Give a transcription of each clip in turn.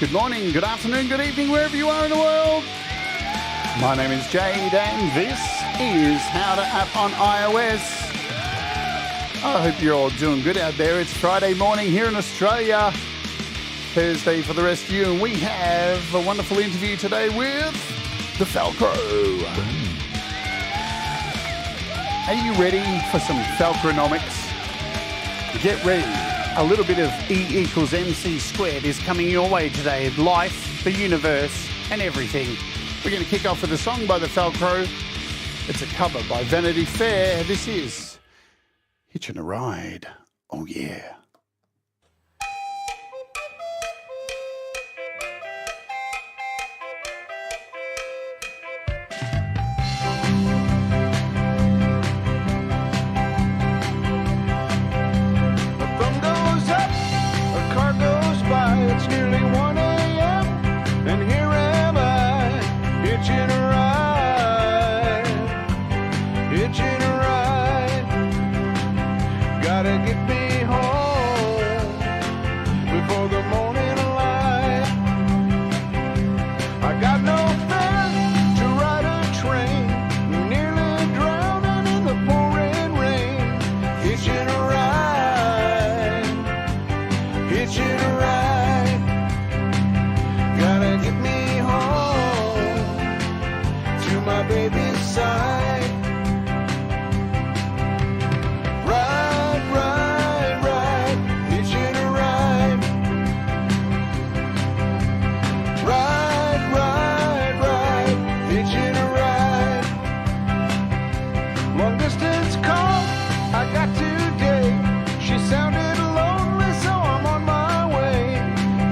good morning, good afternoon, good evening, wherever you are in the world. My name is Jade and this is How to App on iOS. I hope you're all doing good out there. It's Friday morning here in Australia, Thursday for the rest of you, and we have a wonderful interview today with the Falcro. Are you ready for some Falcronomics? Get ready. A little bit of E equals MC squared is coming your way today. Life, the universe, and everything. We're going to kick off with a song by the Falcro. It's a cover by Vanity Fair. This is Hitching a Ride. Oh, yeah. It's nearly 1 a.m. and here am I, hitching a ride. Gotta get me home before the morning light. I got no fare to ride a train, nearly drowning in the pouring rain. Hitching a ride, hitching a ride. Gotta get me home to my baby's side. Ride, ride, ride, hitching a ride. Ride, ride, ride, hitching a ride. Long distance call I got today. She sounded lonely, so I'm on my way.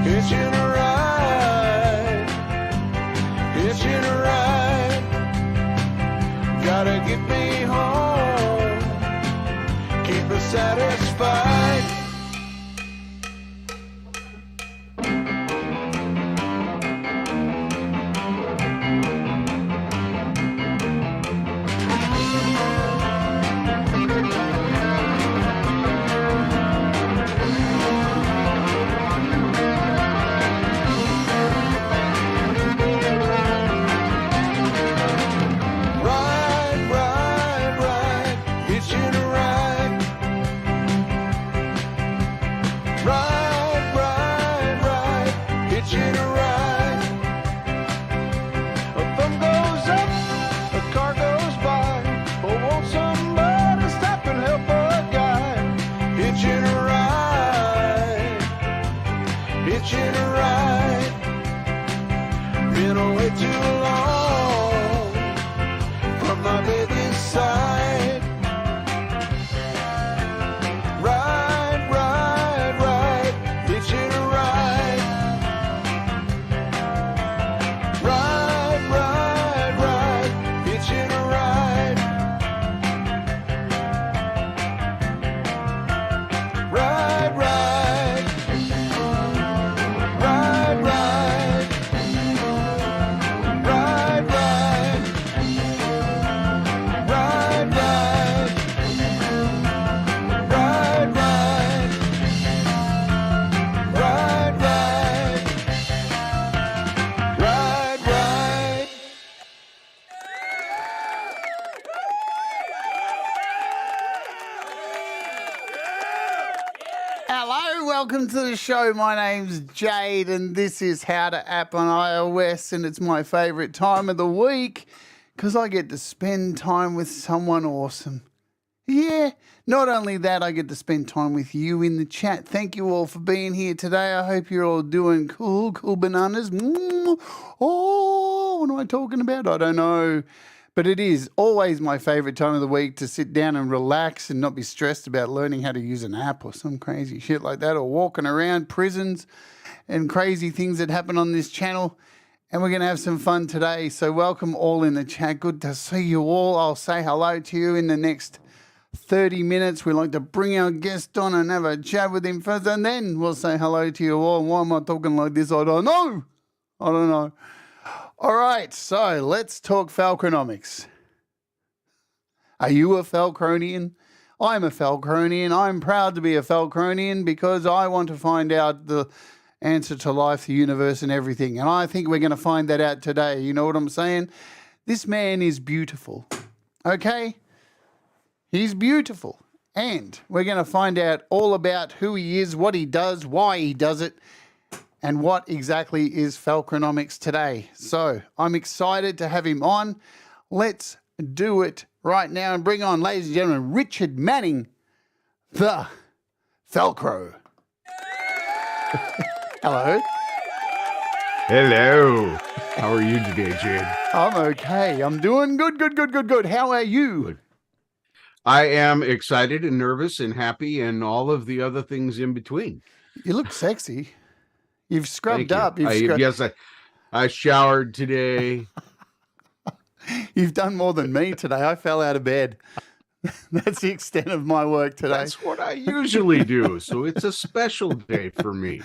Hitching a ride, hitching a ride. Gotta get me home, keep her satisfied. Hitching a ride, been away too long from my baby's side. Ride, ride, ride, hitching a ride. Ride, ride, ride, hitching a ride. Ride, ride. Ride, ride, ride, ride, ride, ride, ride, ride, ride, ride, ride. Hello, welcome to the show. My name's Jade and this is How to App on iOS, and it's my favourite time of the week because I get to spend time with someone awesome. Yeah, not only that, I get to spend time with you in the chat. Thank you all for being here today. I hope you're all doing cool bananas. Oh, what am I talking about? I don't know. But it is always my favourite time of the week to sit down and relax and not be stressed about learning how to use an app or some crazy shit like that, or walking around prisons and crazy things that happen on this channel. And we're going to have some fun today. So welcome all in the chat. Good to see you all. I'll say hello to you in the next 30 minutes. We like to bring our guest on and have a chat with him first, and then we'll say hello to you all. Why am I talking like this? I don't know. All right, so let's talk Falcronomics. Are you a Falcronian? I'm a Falcronian. I'm proud to be a Falcronian because I want to find out the answer to life, the universe, and everything. And I think we're going to find that out today. You know what I'm saying? This man is beautiful. Okay? He's beautiful. And we're going to find out all about who he is, what he does, why he does it, and what exactly is Falcronomics today. So I'm excited to have him on. Let's do it right now and bring on, ladies and gentlemen, Richard Manning, the Falcro. Hello. Hello. How are you today, Jade? I'm okay. I'm doing good. How are you? Good. I am excited and nervous and happy and all of the other things in between. You look sexy. You've scrubbed Thank you. up. Yes, I showered today. You've done more than me today. I fell out of bed. That's the extent of my work today. That's what I usually do. So it's a special day for me.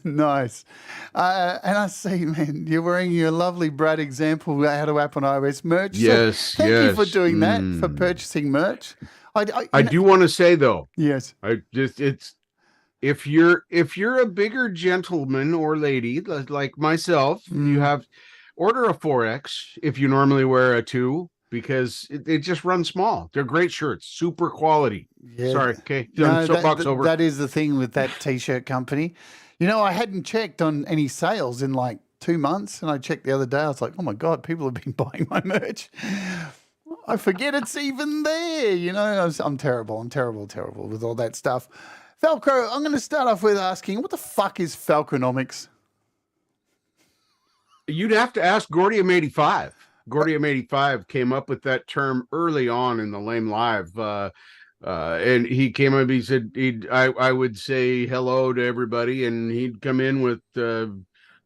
Nice. And I see, man, you're wearing your lovely Brad example how to app on iOS merch. Yes, so thank you for doing that, for purchasing merch. I do want to say though. Yes. If you're a bigger gentleman or lady like myself, you have order a 4X if you normally wear a 2. Because it just runs small. They're great shirts, super quality. Yeah. Sorry, okay. No, soapbox over. That is the thing with that t-shirt company. You know, I hadn't checked on any sales in like 2 months, and I checked the other day. I was like, oh my God, people have been buying my merch. I forget it's even there. You know, I'm terrible. I'm terrible with all that stuff. Falcro, I'm going to start off with asking, what the fuck is Falcronomics? You'd have to ask Gordium 85. Gordium 85 came up with that term early on in the Lame Live. And he came up, he said, I would say hello to everybody, and he'd come in with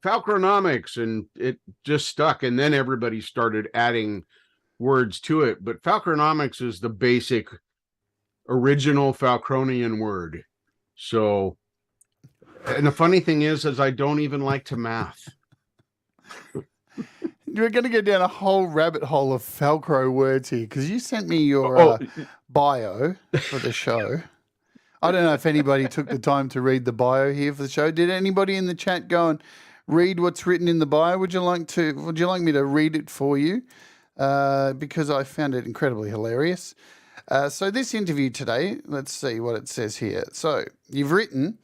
Falcronomics, and it just stuck. And then everybody started adding words to it. But Falcronomics is the basic original Falcronian word. So, and the funny thing is I don't even like to math. We're going to go down a whole rabbit hole of Falcro words here because you sent me your bio for the show. I don't know if anybody took the time to read the bio here for the show. Did anybody in the chat go and read what's written in the bio? Would you like me to read it for you? Because I found it incredibly hilarious. So this interview today, let's see what it says here. So you've written...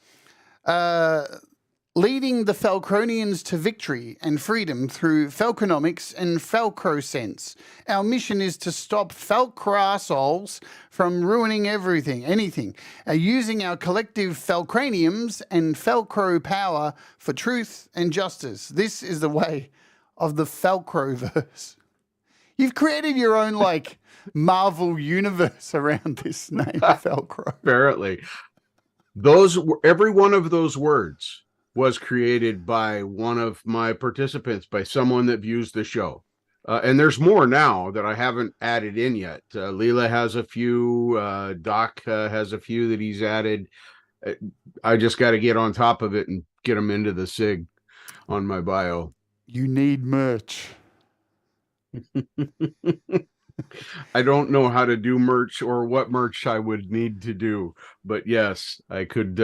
leading the Falcronians to victory and freedom through Falcronomics and Falcrosense. Our mission is to stop Falcrassholes from ruining anything, using our collective Falcraniums and Falcropower for truth and justice. This is the way of the Falcroverse. You've created your own, like, Marvel universe around this name, Falcro. Apparently. Every one of those words was created by one of my participants, by someone that views the show. And there's more now that I haven't added in yet. Leela has a few, Doc has a few that he's added. I just got to get on top of it and get them into the SIG on my bio. You need merch. I don't know how to do merch or what merch I would need to do, but yes, I could,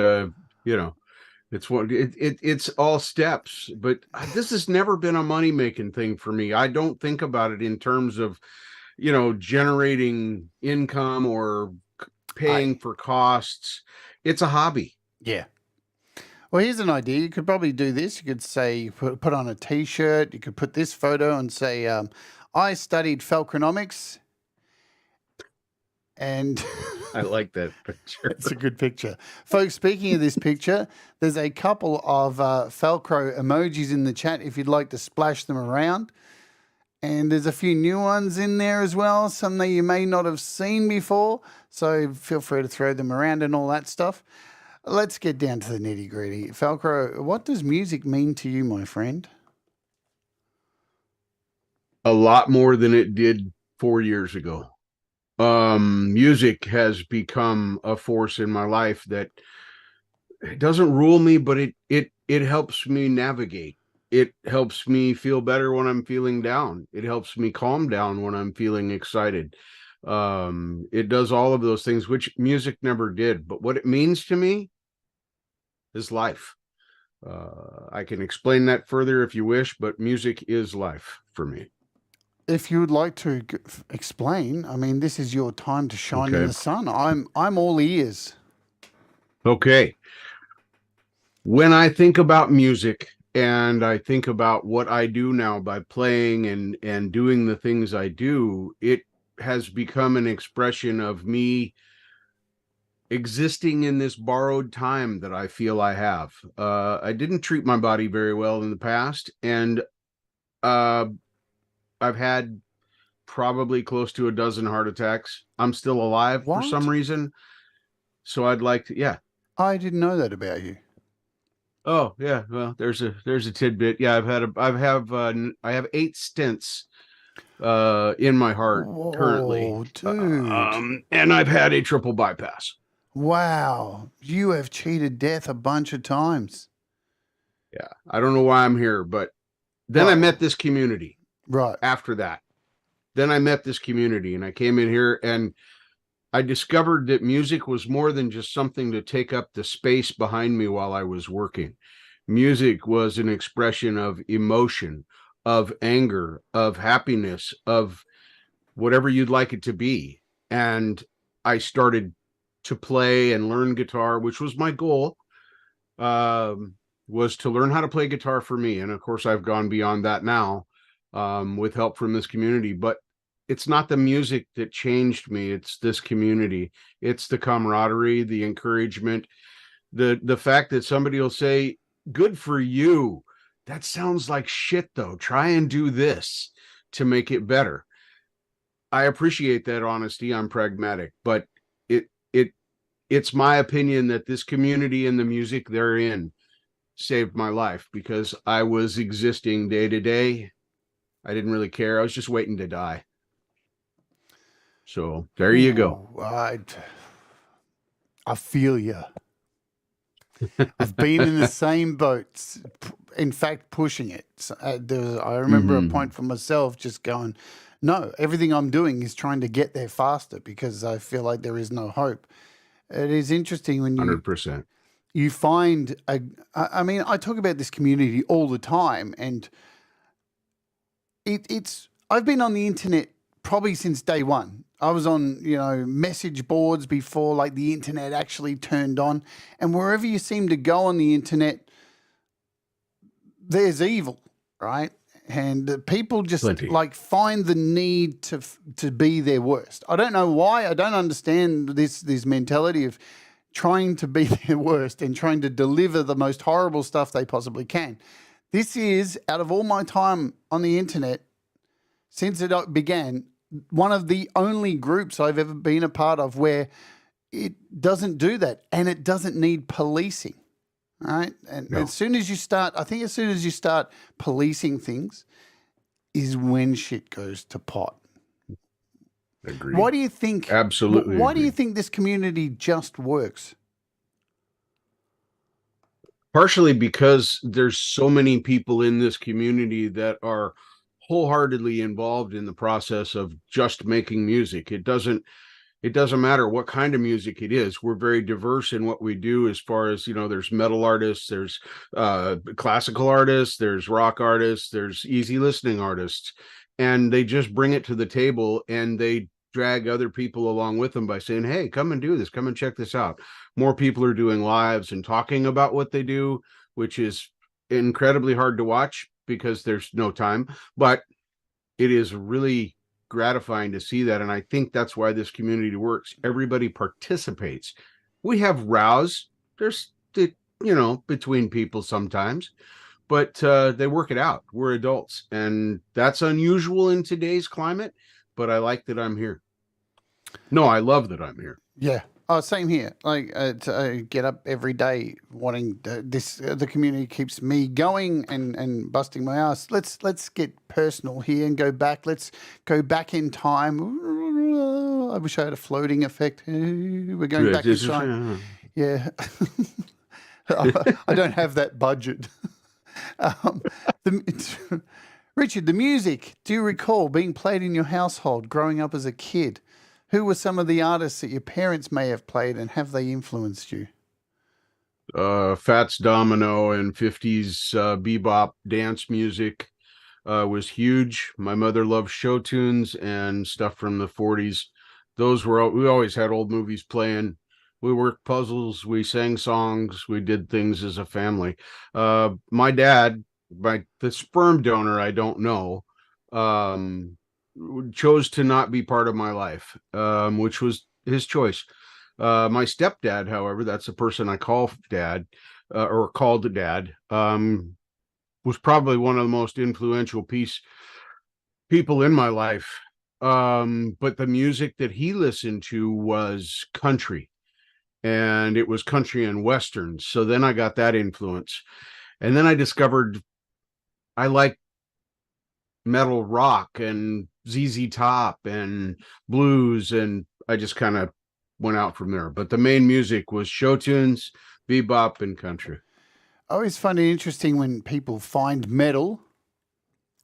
it's all steps, but this has never been a money-making thing for me. I don't think about it in terms of, generating income or paying for costs. It's a hobby. Yeah. Well, here's an idea. You could probably do this. You could say, put on a t-shirt. You could put this photo and say, I studied Falcronomics. And I like that picture. It's a good picture. Folks, speaking of this picture, there's a couple of Falcro emojis in the chat if you'd like to splash them around. And there's a few new ones in there as well, some that you may not have seen before. So feel free to throw them around and all that stuff. Let's get down to the nitty-gritty. Falcro, what does music mean to you, my friend? A lot more than it did 4 years ago. Music has become a force in my life that it doesn't rule me, but it helps me navigate. It helps me feel better when I'm feeling down. It helps me calm down when I'm feeling excited. It does all of those things, which music never did. But what it means to me is life. I can explain that further if you wish, but music is life for me. If you would like to explain, I mean, this is your time to shine in Okay. the sun. I'm all ears. Okay. When I think about music and I think about what I do now by playing and doing the things I do, it has become an expression of me existing in this borrowed time that I feel I have. I didn't treat my body very well in the past, and I've had probably close to a dozen heart attacks. I'm still alive for some What? reason. So I'd like to, yeah. I didn't know that about you. Oh yeah, well, there's a tidbit. Yeah, I have 8 stents in my heart currently. Whoa, dude. And I've had a triple bypass. Wow. You have cheated death a bunch of times. Yeah. I don't know why I'm here, but then I Well- met this community Right. after that. Then I met this community and I came in here and I discovered that music was more than just something to take up the space behind me while I was working. Music was an expression of emotion, of anger, of happiness, of whatever you'd like it to be. And I started to play and learn guitar, which was my goal, was to learn how to play guitar for me. And of course, I've gone beyond that now with help from this community. But it's not the music that changed me. It's this community. It's the camaraderie, the encouragement, the fact that somebody will say, good for you. That sounds like shit, though. Try and do this to make it better. I appreciate that honesty. I'm pragmatic, but it's my opinion that this community and the music they're in saved my life because I was existing day to day. I didn't really care. I was just waiting to die. So there you go. I feel you. I've been in the same boats. In fact, pushing it. So, I remember a point for myself just going, no, everything I'm doing is trying to get there faster because I feel like there is no hope. It is interesting when 100%. You find I mean, I talk about this community all the time, and it's I've been on the internet probably since day one. I was on, message boards before like the internet actually turned on, and wherever you seem to go on the internet, there's evil, right? And people just Plenty. like find the need to be their worst. I don't know why. I don't understand this mentality of trying to be their worst and trying to deliver the most horrible stuff they possibly can. This is, out of all my time on the internet, since it began, one of the only groups I've ever been a part of where it doesn't do that and it doesn't need policing. Right. And No. as soon as you start policing things is when shit goes to pot. Agreed. Why do you think? Absolutely. Why do you think this community just works? Partially because there's so many people in this community that are wholeheartedly involved in the process of just making music. It doesn't matter what kind of music it is. We're very diverse in what we do as far as, there's metal artists, there's classical artists, there's rock artists, there's easy listening artists, and they just bring it to the table and they drag other people along with them by saying, hey, come and do this, come and check this out. More people are doing lives and talking about what they do, which is incredibly hard to watch because there's no time, but it is really gratifying to see that. And I think that's why this community works. Everybody participates. We have rows. There's, between people sometimes, but they work it out. We're adults, and that's unusual in today's climate, but I like that I'm here. No, I love that I'm here. Yeah. Oh, same here. Like to get up every day wanting this. The community keeps me going and busting my ass. Let's get personal here and go back. Let's go back in time. I wish I had a floating effect. We're going back in time. Yeah. I don't have that budget. Richard, the music. Do you recall being played in your household growing up as a kid? Who were some of the artists that your parents may have played, and have they influenced you? Fats Domino and 50s bebop dance music was huge. My mother loved show tunes and stuff from the 40s. We always had old movies playing. We worked puzzles, we sang songs, we did things as a family. My dad, the sperm donor, I don't know, chose to not be part of my life, which was his choice. My stepdad, however, that's the person I call dad, or called dad, was probably one of the most influential people in my life. But the music that he listened to was country, and it was country and westerns. So then I got that influence, and then I discovered I like metal rock and ZZ Top and blues, and I just kind of went out from there. But the main music was show tunes, bebop, and country. I always find it interesting when people find metal.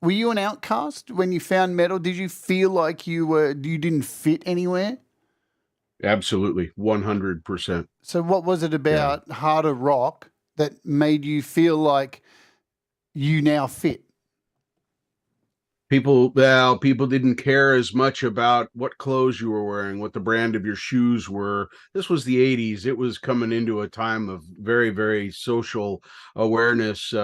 Were you an outcast when you found metal? Did you feel like you didn't fit anywhere? Absolutely, 100%. So what was it about harder rock that made you feel like you now fit? People didn't care as much about what clothes you were wearing, what the brand of your shoes were. This was the 80s. It was coming into a time of very, very social awareness,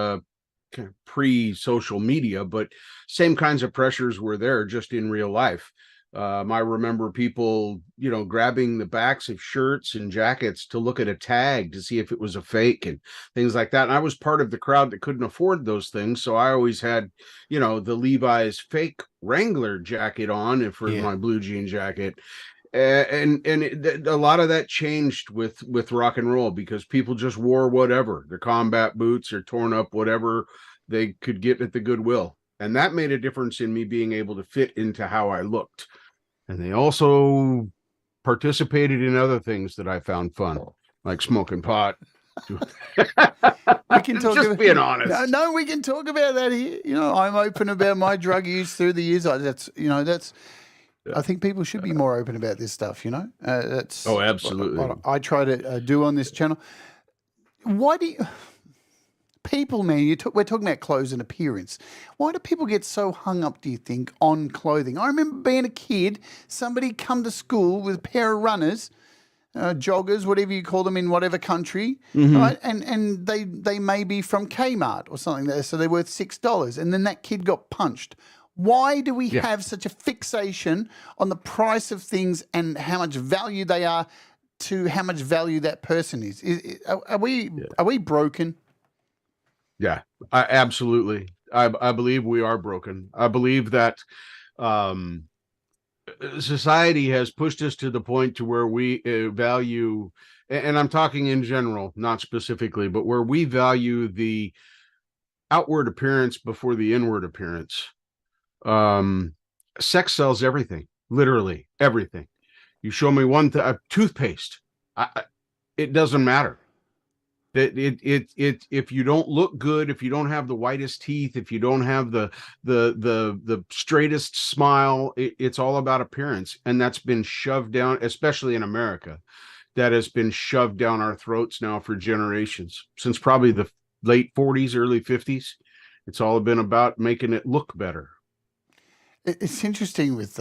pre-social media, but same kinds of pressures were there just in real life. I remember people, grabbing the backs of shirts and jackets to look at a tag to see if it was a fake and things like that. And I was part of the crowd that couldn't afford those things. So I always had, the Levi's fake Wrangler jacket on for my blue jean jacket. And a lot of that changed with rock and roll, because people just wore whatever, their combat boots or torn up whatever they could get at the Goodwill. And that made a difference in me being able to fit into how I looked. And they also participated in other things that I found fun, like smoking pot. We can talk just being honest. No, we can talk about that here. I'm open about my drug use through the years. I think people should be more open about this stuff. That's absolutely what I try to do on this channel. Why do you? People, man, we're talking about clothes and appearance. Why do people get so hung up, do you think, on clothing? I remember being a kid, somebody come to school with a pair of runners, joggers, whatever you call them in whatever country, right? And they may be from Kmart or something there, so they're worth $6. And then that kid got punched. Why do we have such a fixation on the price of things and how much value they are to how much value that person is? Are we broken? Yeah, absolutely. I believe we are broken. I believe that society has pushed us to the point to where we value, and I'm talking in general, not specifically, but where we value the outward appearance before the inward appearance. Sex sells everything, literally everything. You show me toothpaste, it doesn't matter. If you don't look good, if you don't have the whitest teeth, if you don't have the straightest smile, it's all about appearance. And that's been shoved down, especially in America, that has been shoved down our throats now for generations, since probably the late 40s, early 50s. It's all been about making it look better. It's interesting with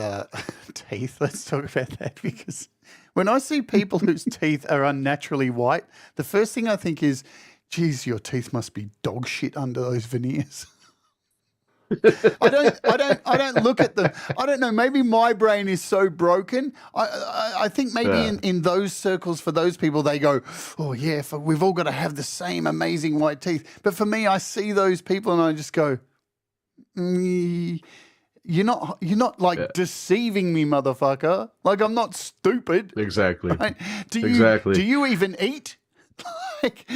teeth. Let's talk about that, because when I see people whose teeth are unnaturally white, the first thing I think is, geez, your teeth must be dog shit under those veneers. I don't look at them. I don't know. Maybe my brain is so broken. I think maybe in those circles, for those people, they go, oh yeah, we've all got to have the same amazing white teeth. But for me, I see those people and I just go, You're not like deceiving me, motherfucker. Like, I'm not stupid. Exactly. Right? Do you even eat? Like,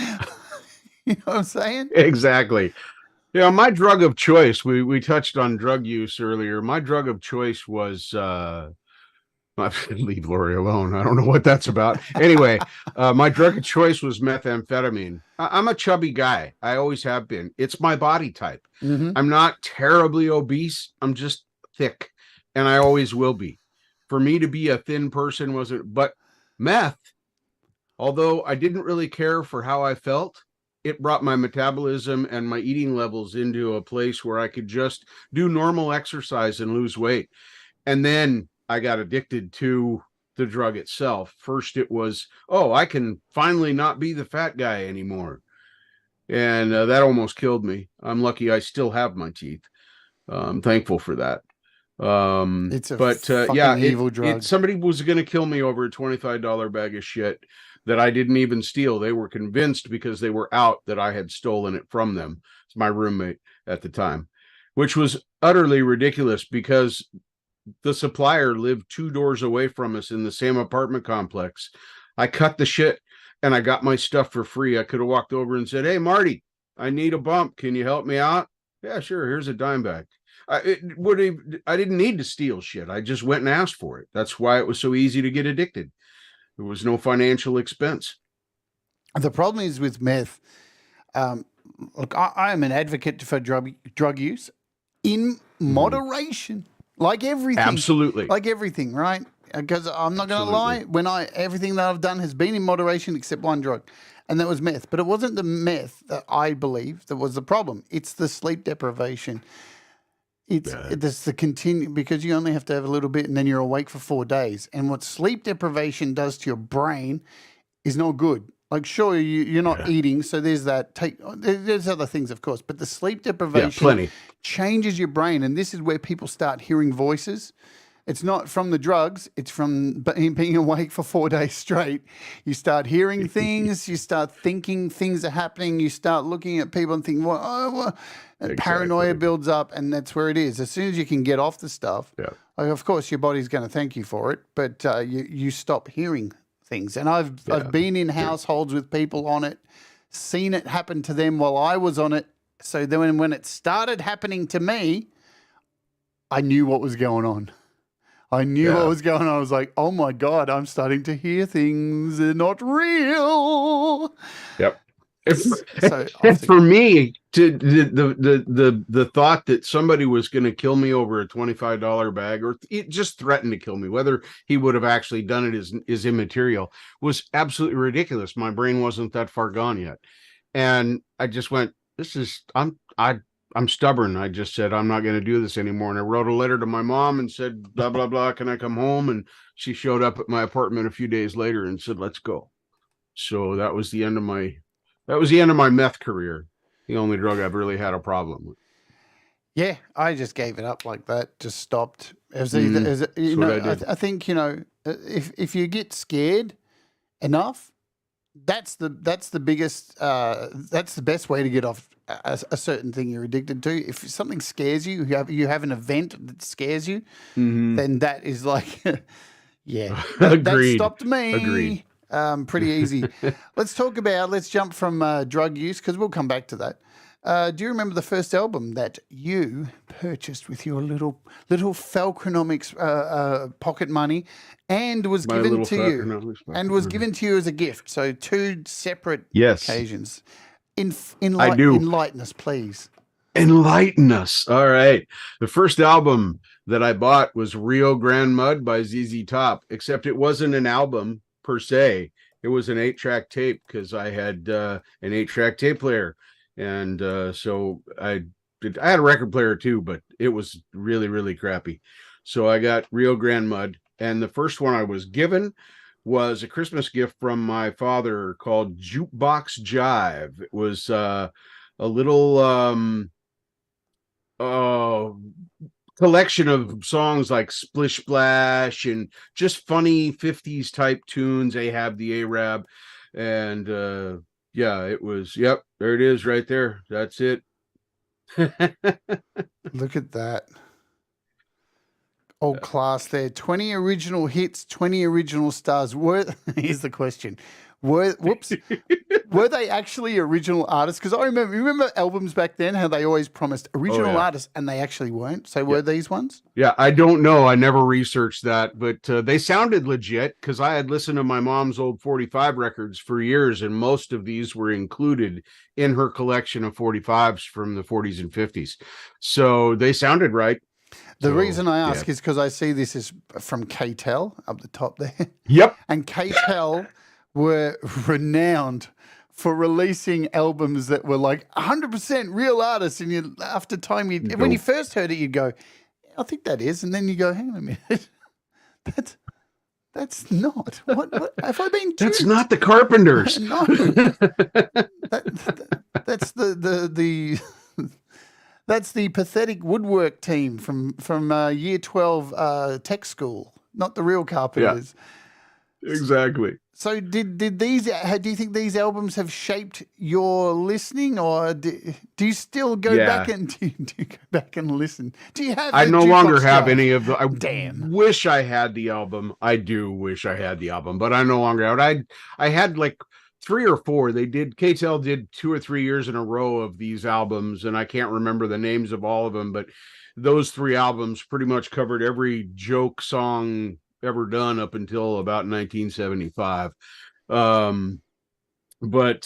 you know what I'm saying? Exactly. My drug of choice, we touched on drug use earlier. My drug of choice was leave Lori alone. I don't know what that's about. Anyway, my drug of choice was methamphetamine. I'm a chubby guy. I always have been. It's my body type. Mm-hmm. I'm not terribly obese. I'm just thick, and I always will be. For me to be a thin person but meth, although I didn't really care for how I felt, it brought my metabolism and my eating levels into a place where I could just do normal exercise and lose weight. And then I got addicted to the drug itself. First, it was, oh, I can finally not be the fat guy anymore. And that almost killed me. I'm lucky I still have my teeth. I'm thankful for that. It's a fucking yeah, evil drug. somebody was going to kill me over a $25 bag of shit that I didn't even steal. They were convinced because they were out that I had stolen it from them. It's my roommate at the time, which was utterly ridiculous because the supplier lived 2 doors away from us in the same apartment complex. I cut the shit and I got my stuff for free. I could have walked over and said, "Hey, Marty, I need a bump. Can you help me out?" "Yeah, sure. Here's a dime bag." I didn't need to steal shit. I just went and asked for it. That's why it was so easy to get addicted. There was no financial expense. The problem is with meth. Look, I am an advocate for drug use in moderation, like everything. Absolutely, like everything, right? Because I'm not going to lie, everything that I've done has been in moderation except one drug, and that was meth. But it wasn't the meth that I believe that was the problem. It's the sleep deprivation. It's the continue, because you only have to have a little bit and then you're awake for 4 days. And what sleep deprivation does to your brain is not good. Like, sure, you're not eating, so there's that. There's other things, of course, but the sleep deprivation changes your brain, and this is where people start hearing voices. It's not from the drugs. It's from being awake for 4 days straight. You start hearing things. You start thinking things are happening. You start looking at people and thinking, well, exactly. Paranoia builds up, and that's where it is. As soon as you can get off the stuff, like, of course, your body's going to thank you for it, but you stop hearing things. And I've been in households with people on it, seen it happen to them while I was on it. So then when it started happening to me, I knew what was going on. I knew what was going on. I was like, oh my God, I'm starting to hear things. They're not real. Yep. For me, the thought that somebody was going to kill me over a $25 bag, or it just threatened to kill me, whether he would have actually done it is immaterial, was absolutely ridiculous. My brain wasn't that far gone yet. And I just went, I'm stubborn. I just said, I'm not going to do this anymore. And I wrote a letter to my mom and said, blah, blah, blah. Can I come home? And she showed up at my apartment a few days later and said, let's go. So that was the end of my meth career. The only drug I've really had a problem with. Yeah, I just gave it up like that. Just stopped. I think, if you get scared enough, that's the biggest. That's the best way to get off a certain thing you're addicted to. If something scares you, you have an event that scares you, then that is like, that stopped me. Agreed. Pretty easy. Let's jump from drug use, because we'll come back to that. Do you remember the first album that you purchased with your little Falcronomics pocket money and was given to you? And was given to you as a gift. So 2 separate occasions. Enlighten us, please. Enlighten us. All right. The first album that I bought was Rio Grande Mud by ZZ Top, except it wasn't an album per se. It was an 8-track tape, because I had an 8-track tape player. And so I had a record player too, but it was really, really crappy. So I got Rio Grande Mud. And the first one I was given was a Christmas gift from my father called Jukebox Jive. It was a little collection of songs like Splish Splash and just funny 50s type tunes. Ahab the Arab. And it was, there it is right there. That's it. Look at that. Old class there. 20 original hits, 20 original stars. Here's the question. Were they actually original artists? Because I remember albums back then, how they always promised original artists, and they actually weren't. So were these ones? Yeah, I don't know. I never researched that, but they sounded legit, because I had listened to my mom's old 45 records for years, and most of these were included in her collection of 45s from the 40s and 50s. So they sounded right. The reason I ask is because I see this is from K-Tel up the top there. Yep. And K-Tel were renowned for releasing albums that were like 100% real artists, and you, after time, when you first heard it, you'd go, "I think that is," and then you go, "Hang on a minute, that's not what have I been? That's duped?" not the Carpenters. No, that's the that's the pathetic woodwork team from year 12 tech school, not the real Carpenters. Exactly. So did these? Do you think these albums have shaped your listening, or do you still go back and do you go back and listen? Do you have? I no longer have drive? any of the. I Damn. wish I had the album. I do wish I had the album, but I no longer have. I had like 3 or 4. They did. KTEL did 2 or 3 years in a row of these albums, and I can't remember the names of all of them, but those 3 albums pretty much covered every joke song ever done up until about 1975. But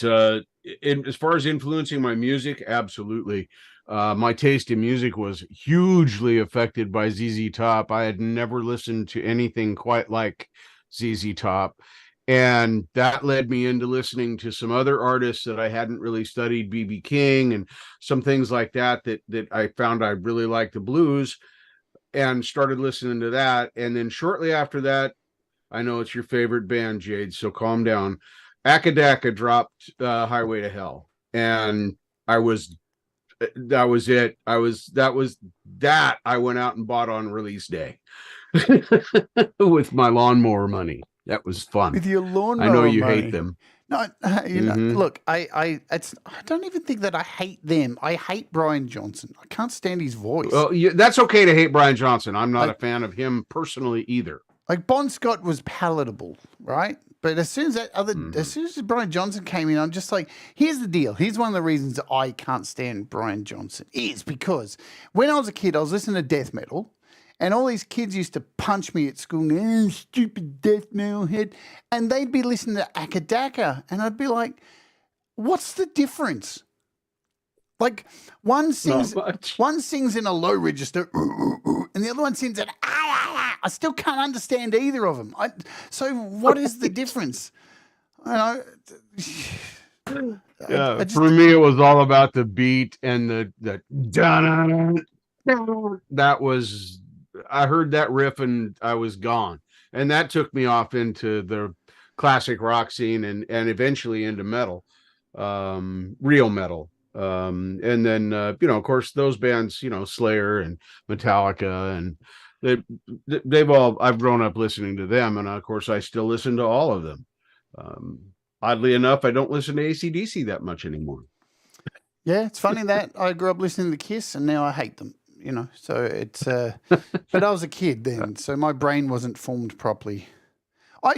as far as influencing my music, absolutely. My taste in music was hugely affected by ZZ Top. I had never listened to anything quite like ZZ Top, and that led me into listening to some other artists that I hadn't really studied, B.B. King and some things like that I found I really liked the blues, and started listening to that. And then shortly after that, I know it's your favorite band, Jade, so calm down. Akadaka dropped Highway to Hell, and that was it. I went out and bought on release day with my lawnmower money. That was fun. With your lawnmower I know you money. Hate them. No, you know, look, I don't even think that I hate them. I hate Brian Johnson. I can't stand his voice. Well, that's okay to hate Brian Johnson. I'm not a fan of him personally either. Like Bon Scott was palatable, right? But as soon as as soon as Brian Johnson came in, I'm just like, here's the deal. Here's one of the reasons that I can't stand Brian Johnson is because when I was a kid, I was listening to death metal. And all these kids used to punch me at school, stupid death metal head. And they'd be listening to Akadaka. And I'd be like, what's the difference? Like one sings in a low register, and the other one sings an I still can't understand either of them. So what is the difference? I don't know. For me, it was all about the beat and the that was. I heard that riff and I was gone, and that took me off into the classic rock scene and eventually into metal, real metal. And then of course those bands, Slayer and Metallica, and they've all, I've grown up listening to them, and of course I still listen to all of them. Oddly enough, I don't listen to AC/DC that much anymore. Yeah, it's funny that I grew up listening to Kiss and now I hate them. So it's, but I was a kid then, so my brain wasn't formed properly. I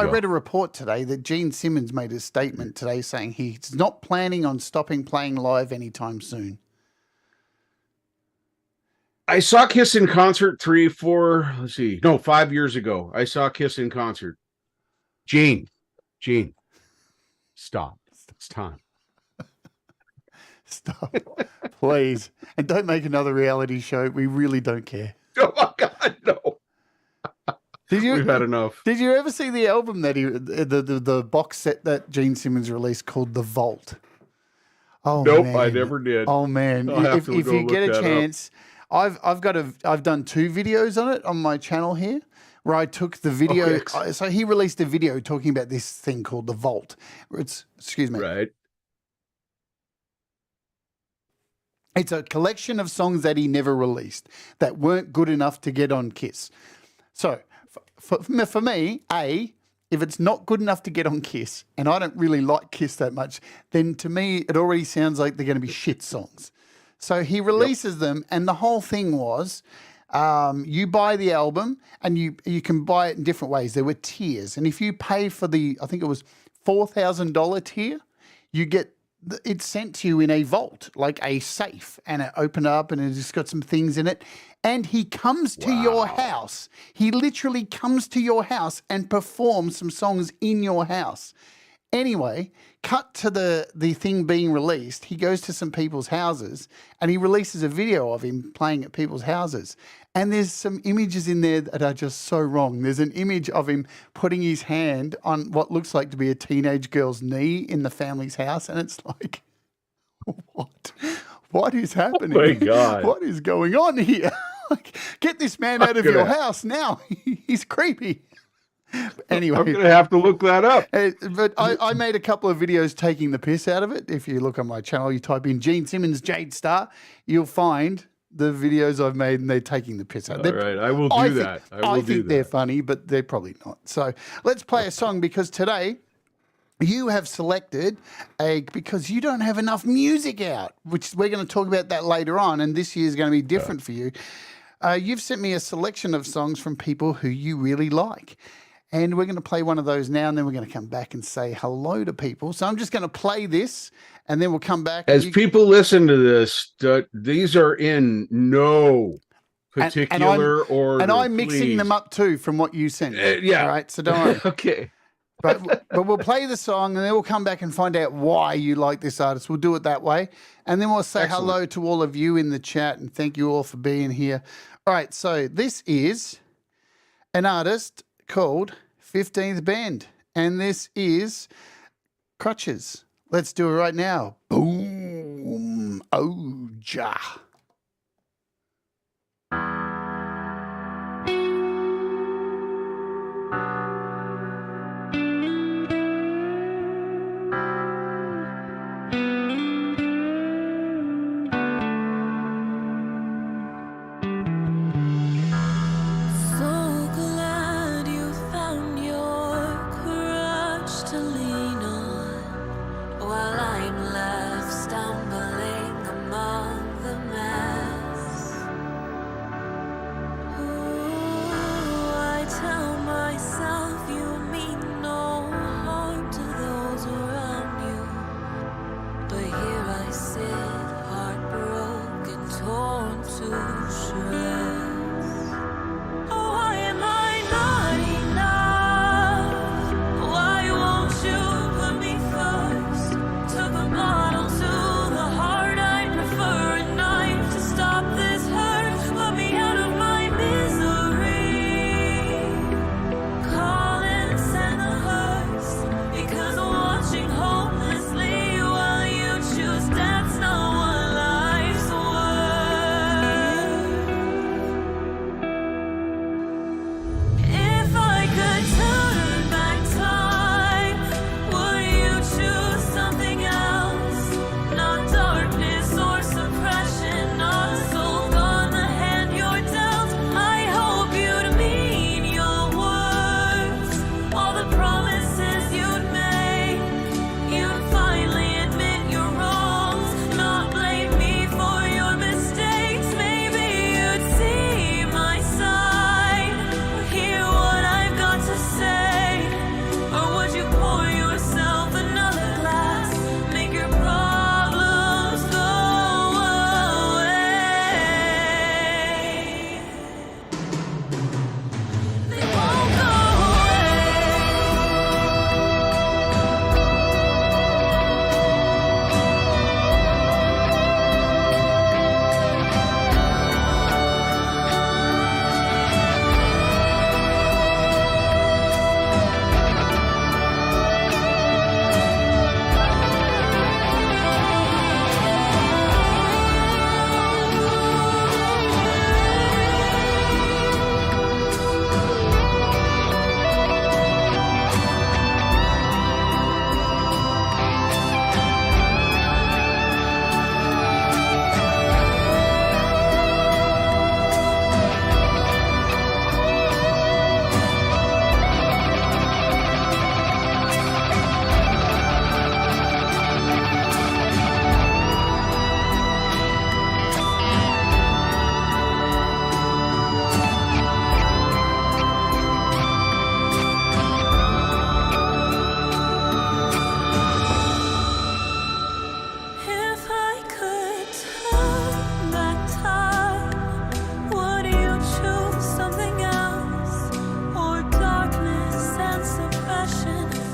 read a report today that Gene Simmons made a statement today saying he's not planning on stopping playing live anytime soon. I saw Kiss in concert 5 years ago. I saw Kiss in concert. Gene, stop. It's time. Stop, please. And don't make another reality show. We really don't care. Oh, my God, no. We've had enough. Did you ever see the album that the box set that Gene Simmons released called The Vault? Oh, nope, man. I never did. Oh, man. If you get a chance, I've done 2 videos on it on my channel here, where I took the video. So he released a video talking about this thing called The Vault. Right. It's a collection of songs that he never released that weren't good enough to get on Kiss. So for me, if it's not good enough to get on Kiss, and I don't really like Kiss that much, then to me it already sounds like they're going to be shit songs. So he releases them, and the whole thing was you buy the album, and you can buy it in different ways. There were tiers, and if you pay for I think it was $4,000 tier, you get it's sent to you in a vault, like a safe, and it opened up and it's got some things in it. And he comes to your house. He literally comes to your house and performs some songs in your house. Anyway, cut to the thing being released. He goes to some people's houses and he releases a video of him playing at people's houses. And there's some images in there that are just so wrong. There's an image of him putting his hand on what looks like to be a teenage girl's knee in the family's house. And it's like, what? What is happening? Oh my God. What is going on here? Like, get this man out of your house now. He's creepy. Anyway, I'm gonna have to look that up. but I made a couple of videos taking the piss out of it. If you look on my channel, you type in Gene Simmons, Jade, Starr, you'll find the videos I've made and they're taking the piss out. All right, I will do that. I think they're funny, but they're probably not. So let's play a song because today you have selected because you don't have enough music out, which we're going to talk about that later on. And this year is going to be different for you. You've sent me a selection of songs from people who you really like. And we're going to play one of those now, and then we're going to come back and say hello to people. So I'm just going to play this, and then we'll come back. As people listen to this, these are in no particular order. And I'm mixing them up too from what you sent. Yeah. All right, so don't worry. Okay. But we'll play the song, and then we'll come back and find out why you like this artist. We'll do it that way. And then we'll say hello to all of you in the chat, and thank you all for being here. All right, so this is an artist called 15th Bend, and this is Crutches. Let's do it right now. Boom. Oh, ja.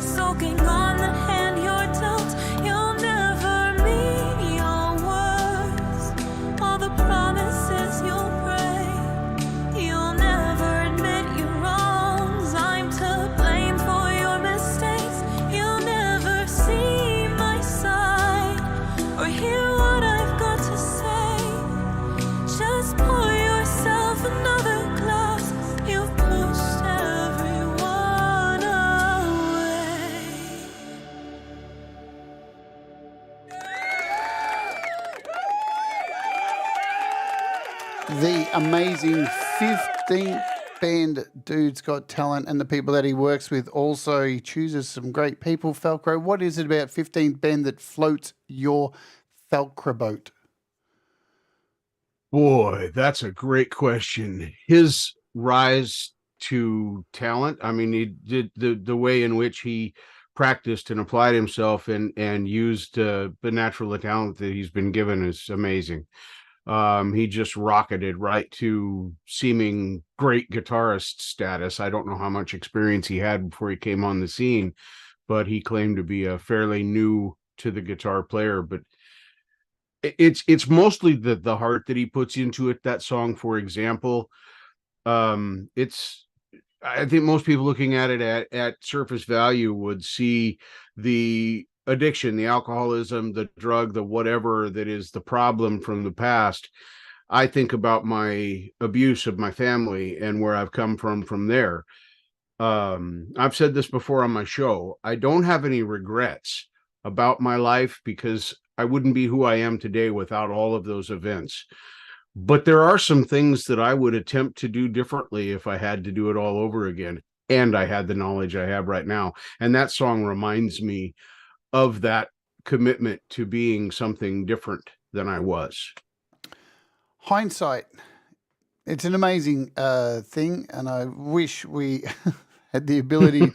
Soaking on the head. the amazing 15th band Dude's Got Talent and the people that he works with. Also, he chooses some great people. Falcro, what is it about 15th band that floats your Falcro boat? Boy, that's a great question. His rise to talent, I mean, he did the way in which he practiced and applied himself and used the natural talent that he's been given is amazing. He just rocketed right to seeming great guitarist status. I don't know how much experience he had before he came on the scene, but he claimed to be a fairly new to the guitar player. But it's mostly the heart that he puts into it. That song, for example, it's, I think most people looking at it at surface value would see the addiction, the alcoholism, the drug, the whatever that is the problem from the past. I think about my abuse of my family and where I've come from there. I've said this before on my show. I don't have any regrets about my life because I wouldn't be who I am today without all of those events. But there are some things that I would attempt to do differently if I had to do it all over again, and I had the knowledge I have right now. And that song reminds me of that commitment to being something different than I was. Hindsight. It's an amazing thing, and I wish we had the ability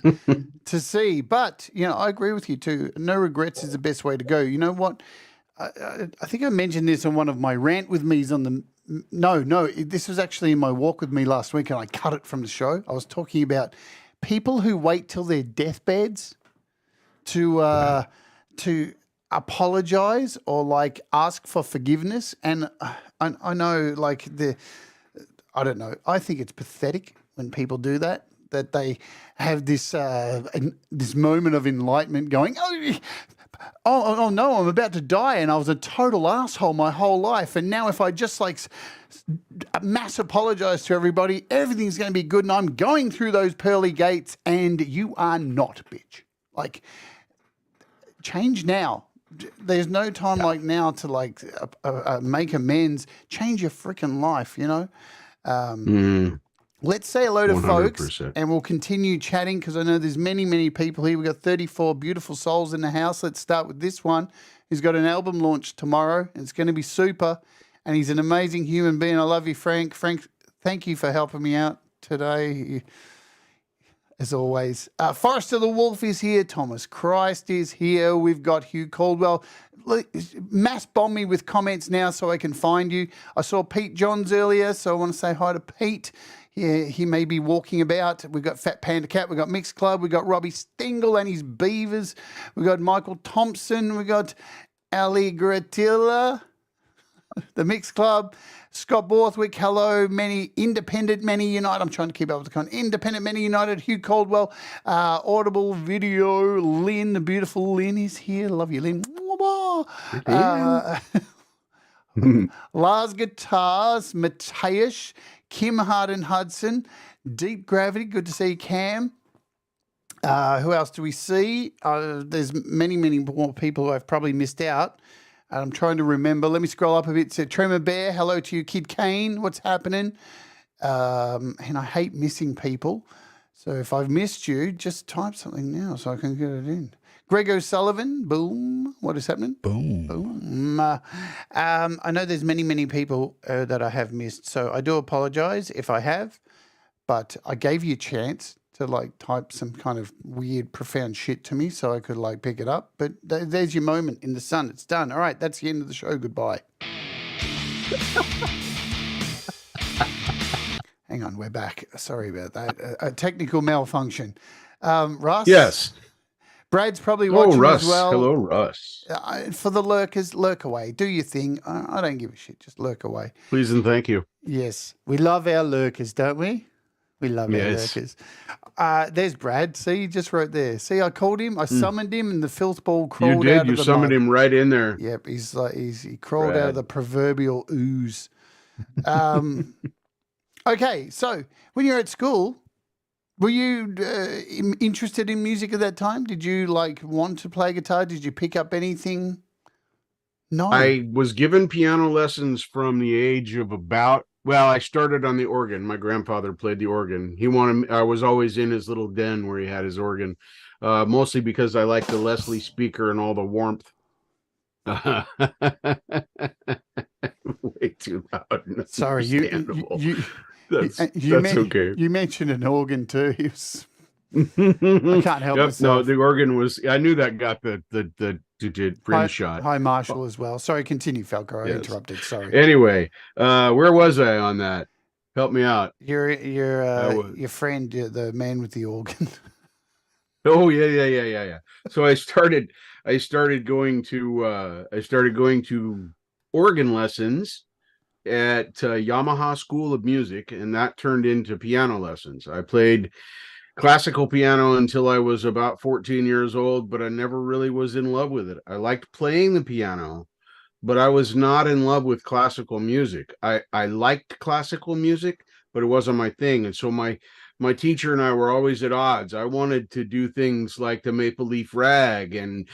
to see. But, you know, I agree with you too. No regrets is the best way to go. You know what? I think I mentioned this on one of my rant with me's on the... No, this was actually in my walk with me last week, and I cut it from the show. I was talking about people who wait till their deathbeds to apologize or like ask for forgiveness. And I know, like, I don't know. I think it's pathetic when people do that. That they have this this moment of enlightenment, going, oh no, I'm about to die, and I was a total asshole my whole life, and now if I just like mass apologize to everybody, everything's going to be good, and I'm going through those pearly gates, and you are not, bitch. Like, change now. There's no time like now to like make amends. Change your freaking life, you know. Let's say hello to 100%. folks, and we'll continue chatting because I know there's many people here. We've got 34 beautiful souls in the house. Let's start with this one. He's got an album launch tomorrow. It's going to be super, and he's an amazing human being. I love you, Frank. Frank, thank you for helping me out today, as always. Forrester the Wolf is here. Thomas Christ is here. We've got Hugh Caldwell. Mass bomb me with comments now so I can find you. I saw Pete Johns earlier, so I want to say hi to Pete. Yeah, he may be walking about. We've got Fat Panda Cat. We've got Mixed Club. We've got Robbie Stingle and his beavers. We've got Michael Thompson. We've got Ali Gratilla, the Mixed Club. Scott Borthwick, hello. Many Independent, Many United. I'm trying to keep up with the con. Independent, Many United. Hugh Caldwell. Audible Video. Lynn, the beautiful Lynn is here. Love you, Lynn. Lars Guitars. Matthias. Kim Harden Hudson, Deep Gravity, good to see you, Cam. Who else do we see? There's many more people who I've probably missed out. I'm trying to remember. Let me scroll up a bit. So, Tremor Bear, hello to you. Kid Kane, what's happening? And I hate missing people. So if I've missed you, just type something now so I can get it in. Greg O'Sullivan, boom. What is happening? Boom. I know there's many people that I have missed, so I do apologize if I have, but I gave you a chance to like type some kind of weird, profound shit to me so I could like pick it up. But there's your moment in the sun. It's done. All right, that's the end of the show. Goodbye. Hang on, we're back. Sorry about that. A technical malfunction. Russ? Yes. Brad's probably watching Russ. as well. Hello, Russ. For the lurkers, lurk away. Do your thing. I don't give a shit. Just lurk away. Please and thank you. Yes. We love our lurkers, don't we? We love our lurkers. There's Brad. See, he just wrote there. See, I called him. I summoned him, and the filth ball crawled out of the mud. You summoned him right in there. Yep. He crawled out of the proverbial ooze. Okay. So when you're at school, were you interested in music at that time? Did you like want to play guitar? Did you pick up anything? No. I was given piano lessons from the age of about Well, I started on the organ. My grandfather played the organ. I was always in his little den where he had his organ, mostly because I like the Leslie speaker and all the warmth. Way too loud and Sorry, understandable. That's okay. you mentioned an organ too. He was, I can't help Yep. No, myself. the organ was. I knew that got the rim shot. Hi, Marshall, as well. Sorry, continue, Falco. I Yes. interrupted. Sorry. Anyway, where was I on that? Help me out. Your friend, the man with the organ. Oh yeah. So I started going to organ lessons at Yamaha School of Music, and that turned into piano lessons. I played classical piano until I was about 14 years old, but I never really was in love with it. I liked playing the piano, but I was not in love with classical music. I liked classical music, but it wasn't my thing. And so my teacher and I were always at odds. I wanted to do things like the Maple Leaf Rag and,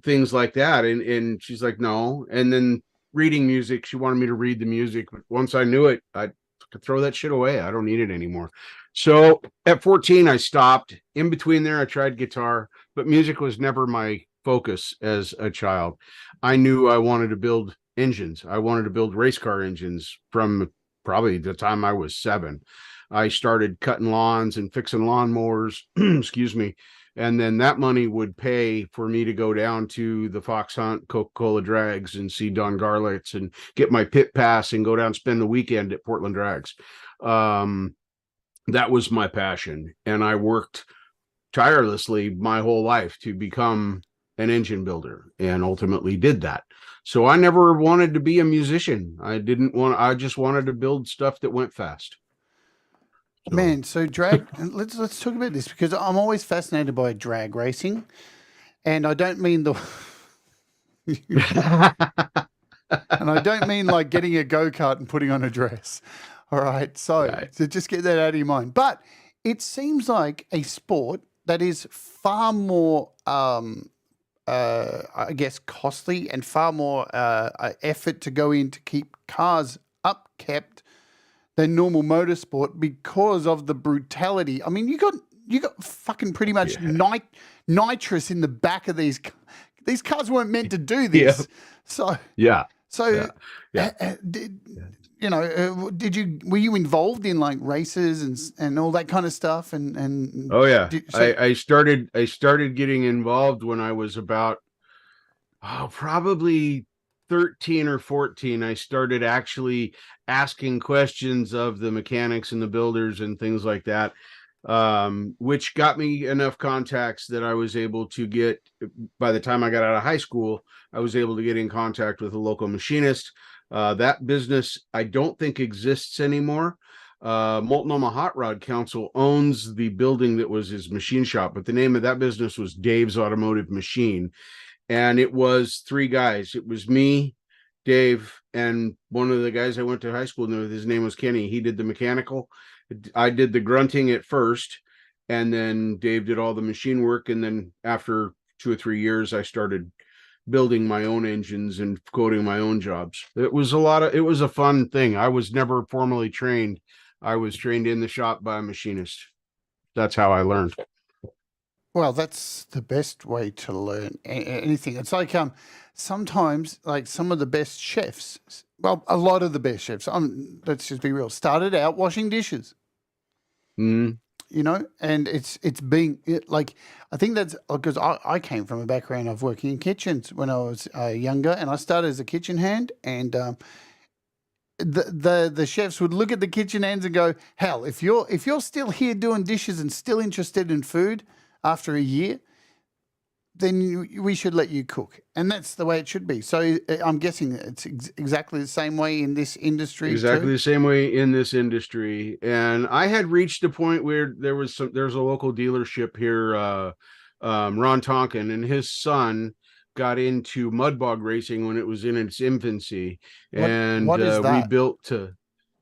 things like that. And she's like, no. And then reading music, she wanted me to read the music. But once I knew it, I could throw that shit away. I don't need it anymore. So at 14, I stopped. In between there, I tried guitar, but music was never my focus as a child. I knew I wanted to build engines. I wanted to build race car engines from probably the time I was 7. I started cutting lawns and fixing lawnmowers, excuse me. And then that money would pay for me to go down to the Fox Hunt, Coca-Cola Drags and see Don Garlitz and get my pit pass and go down and spend the weekend at Portland Drags. That was my passion. And I worked tirelessly my whole life to become an engine builder and ultimately did that. So I never wanted to be a musician. I just wanted to build stuff that went fast. So. Man, so drag. let's talk about this because I'm always fascinated by drag racing, and I don't mean the. And I don't mean like getting a go-kart and putting on a dress. All right, so just get that out of your mind. But it seems like a sport that is far more, I guess, costly and far more effort to go in to keep cars upkept than normal motorsport because of the brutality. I mean, you got fucking pretty much nitrous in the back of these. These cars weren't meant to do this. Yeah. So were you involved in like races and all that kind of stuff? And oh yeah, I started getting involved when I was about probably 13 or 14. I started actually asking questions of the mechanics and the builders and things like that, which got me enough contacts that I was able to get. By the time I got out of high school, I was able to get in contact with a local machinist. That business I don't think exists anymore. Multnomah Hot Rod Council owns the building that was his machine shop, but the name of that business was Dave's Automotive Machine. And it was 3 guys. It was me, Dave, and one of the guys I went to high school with. His name was Kenny. He did the mechanical. I did the grunting at first, and then Dave did all the machine work. And then after 2 or 3 years, I started building my own engines and quoting my own jobs. It was a fun thing. I was never formally trained. I was trained in the shop by a machinist. That's how I learned. Well, that's the best way to learn anything. It's like sometimes like some of the best chefs, well, a lot of the best chefs, let's just be real, started out washing dishes. Mm. And it's being like, I think that's because I came from a background of working in kitchens when I was younger, and I started as a kitchen hand, and the chefs would look at the kitchen hands and go, hell, if you're still here doing dishes and still interested in food after a year, then we should let you cook. And that's the way it should be. So I'm guessing it's exactly the same way in this industry. Exactly the same way in this industry. And I had reached a point where there's a local dealership here, Ron Tonkin, and his son got into mud bog racing when it was in its infancy. What is that? We built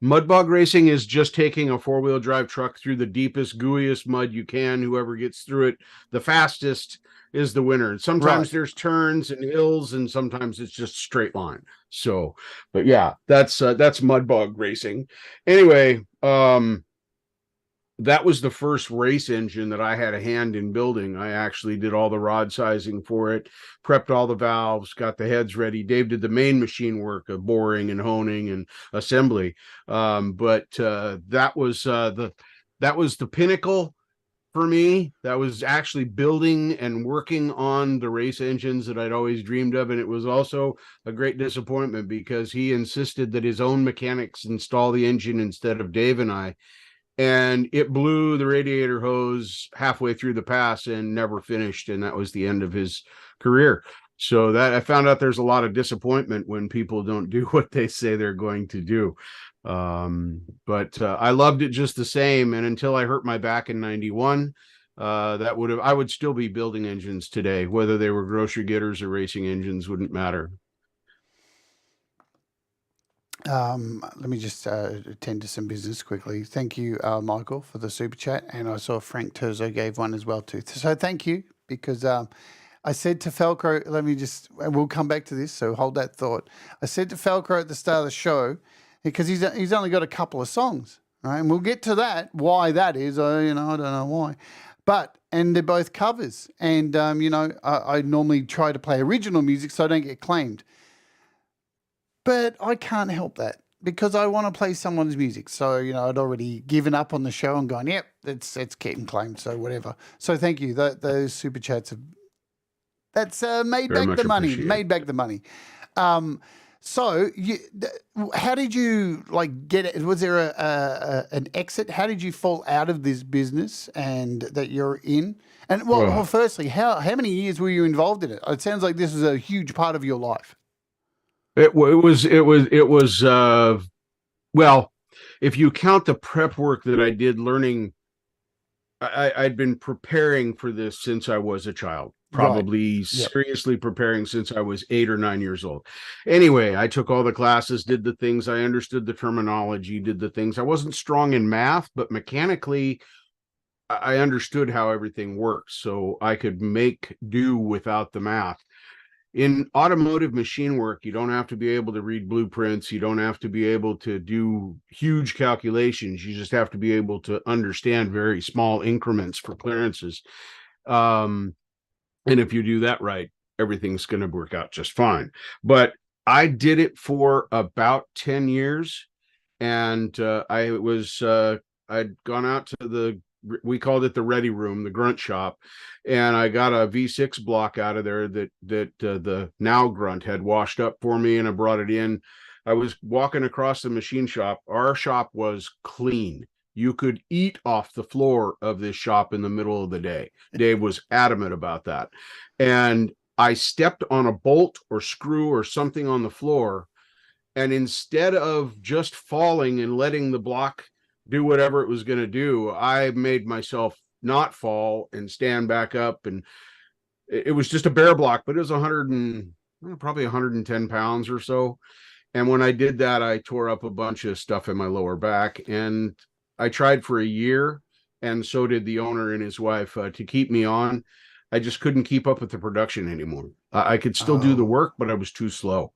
Mud bog racing is just taking a 4-wheel drive truck through the deepest, gooeyest mud you can. Whoever gets through it the fastest is the winner. And sometimes there's turns and hills, and sometimes it's just straight line. So, but yeah, that's mud bog racing. Anyway, that was the first race engine that I had a hand in building. I actually did all the rod sizing for it, prepped all the valves, got the heads ready. Dave did the main machine work of boring and honing and assembly. But that was the pinnacle for me. That was actually building and working on the race engines that I'd always dreamed of. And it was also a great disappointment because he insisted that his own mechanics install the engine instead of Dave and I. And it blew the radiator hose halfway through the pass and never finished. And that was the end of his career. So that I found out there's a lot of disappointment when people don't do what they say they're going to do. But I loved it just the same. And until I hurt my back in 91, I would still be building engines today, whether they were grocery getters or racing engines, wouldn't matter. Let me just attend to some business quickly. Thank you, Michael, for the super chat, and I saw Frank Terzo gave one as well too. So thank you, because I said to Falcro, and we'll come back to this, so hold that thought. I said to Falcro at the start of the show, because he's only got a couple of songs, right? And we'll get to that, why that is. I don't know why, and they're both covers, and I normally try to play original music so I don't get claimed. But I can't help that because I want to play someone's music. So, I'd already given up on the show and gone, yep, it's getting claimed, so whatever. So thank you. Those super chats that's made Very back the money. appreciated. Made back the money. So how did you get it? Was there an exit? How did you fall out of this business and that you're in? And well, firstly, how many years were you involved in it? It sounds like this was a huge part of your life. It was well, if you count the prep work that I did learning, I'd been preparing for this since I was a child, probably Right. Yep. seriously preparing since I was 8 or 9 years old. Anyway, I took all the classes, did the things, I understood the terminology, did the things. I wasn't strong in math, but mechanically I understood how everything works, so I could make do without the math. In automotive machine work, you don't have to be able to read blueprints. You don't have to be able to do huge calculations. You just have to be able to understand very small increments for clearances. And if you do that right, everything's going to work out just fine. But I did it for about 10 years. And I'd gone out to we called it the ready room, the grunt shop. And I got a V6 block out of there that the now grunt had washed up for me, and I brought it in. I was walking across the machine shop. Our shop was clean. You could eat off the floor of this shop in the middle of the day. Dave was adamant about that. And I stepped on a bolt or screw or something on the floor, and instead of just falling and letting the block do whatever it was going to do, I made myself not fall and stand back up. And it was just a bare block, but it was probably 110 pounds or so. And when I did that, I tore up a bunch of stuff in my lower back. And I tried for a year, and so did the owner and his wife, to keep me on. I just couldn't keep up with the production anymore. I could still do the work, but I was too slow.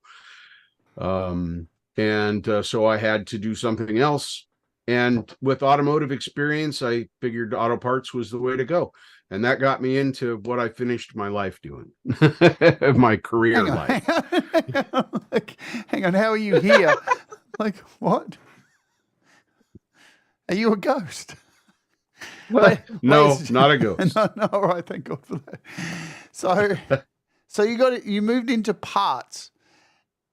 So I had to do something else. And with automotive experience, I figured auto parts was the way to go. And that got me into what I finished my life doing, my career life. Hang on, how are you here? What? Are you a ghost? No, not a ghost. No, all right, thank God for that. So you moved into parts.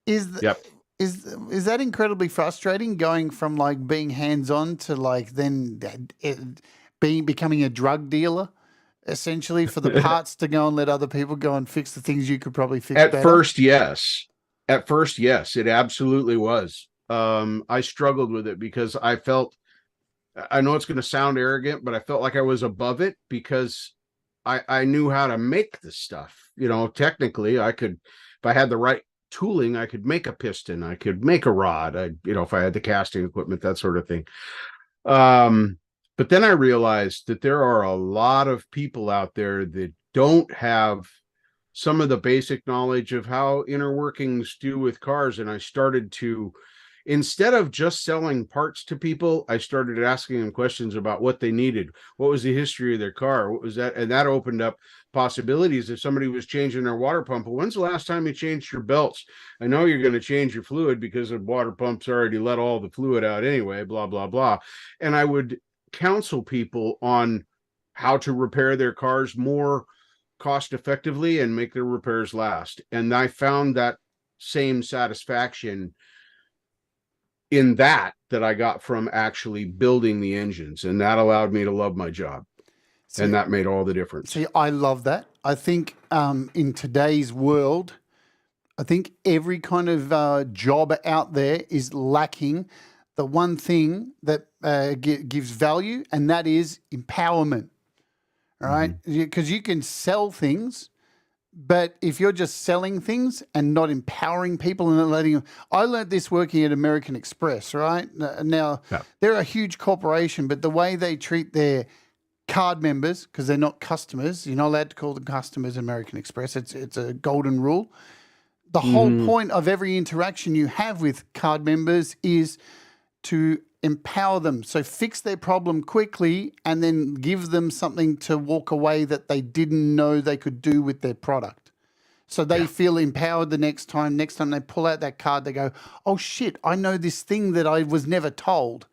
Yep. Is that incredibly frustrating, going from being hands-on to then becoming a drug dealer, essentially, for the parts to go and let other people go and fix the things you could probably fix better? At first, yes, it absolutely was. I struggled with it because I know it's going to sound arrogant, but I felt like I was above it because I knew how to make the stuff. Technically I could, if I had the right tooling, I could make a piston, I could make a rod, if I had the casting equipment, that sort of thing. But then I realized that there are a lot of people out there that don't have some of the basic knowledge of how inner workings do with cars. And I started to, instead of just selling parts to people, I started asking them questions about what they needed. What was the history of their car? What was that? And that opened up possibilities. If somebody was changing their water pump, well, when's the last time you changed your belts? I know you're going to change your fluid because the water pump's already let all the fluid out anyway, blah, blah, blah. And I would counsel people on how to repair their cars more cost effectively and make their repairs last. And I found that same satisfaction in that I got from actually building the engines, and that allowed me to love my job. And that made all the difference. See, I love that. I think in today's world, I think every kind of job out there is lacking the one thing that gives value, and that is empowerment. All right? Because you can sell things, but if you're just selling things and not empowering people and not letting them, I learned this working at American Express, right? Now, they're a huge corporation, but the way they treat their card members, because they're not customers, you're not allowed to call them customers at American Express. It's a golden rule. The whole point of every interaction you have with card members is to empower them. So fix their problem quickly and then give them something to walk away that they didn't know they could do with their product. So they feel empowered the next time. Next time they pull out that card, they go, oh shit, I know this thing that I was never told.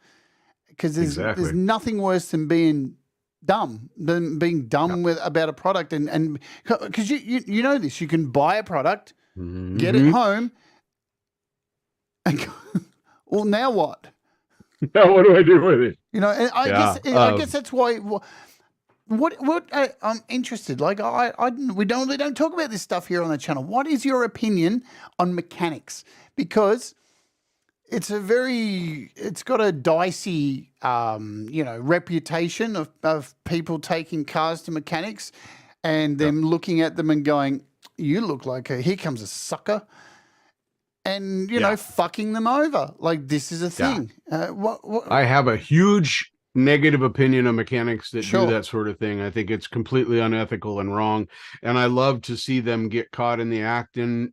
Because there's nothing worse than being dumb with about a product. And because you know this, you can buy a product, get it home, and go, well, now what? Now what do I do with it? You know, and I guess that's why. What I'm interested. Like we don't talk about this stuff here on the channel. What is your opinion on mechanics? Because it's got a dicey, reputation of people taking cars to mechanics and them looking at them and going, "You look like here comes a sucker." And, fucking them over. Like, this is a thing. What? I have a huge negative opinion of mechanics that do that sort of thing. I think it's completely unethical and wrong. And I love to see them get caught in the act and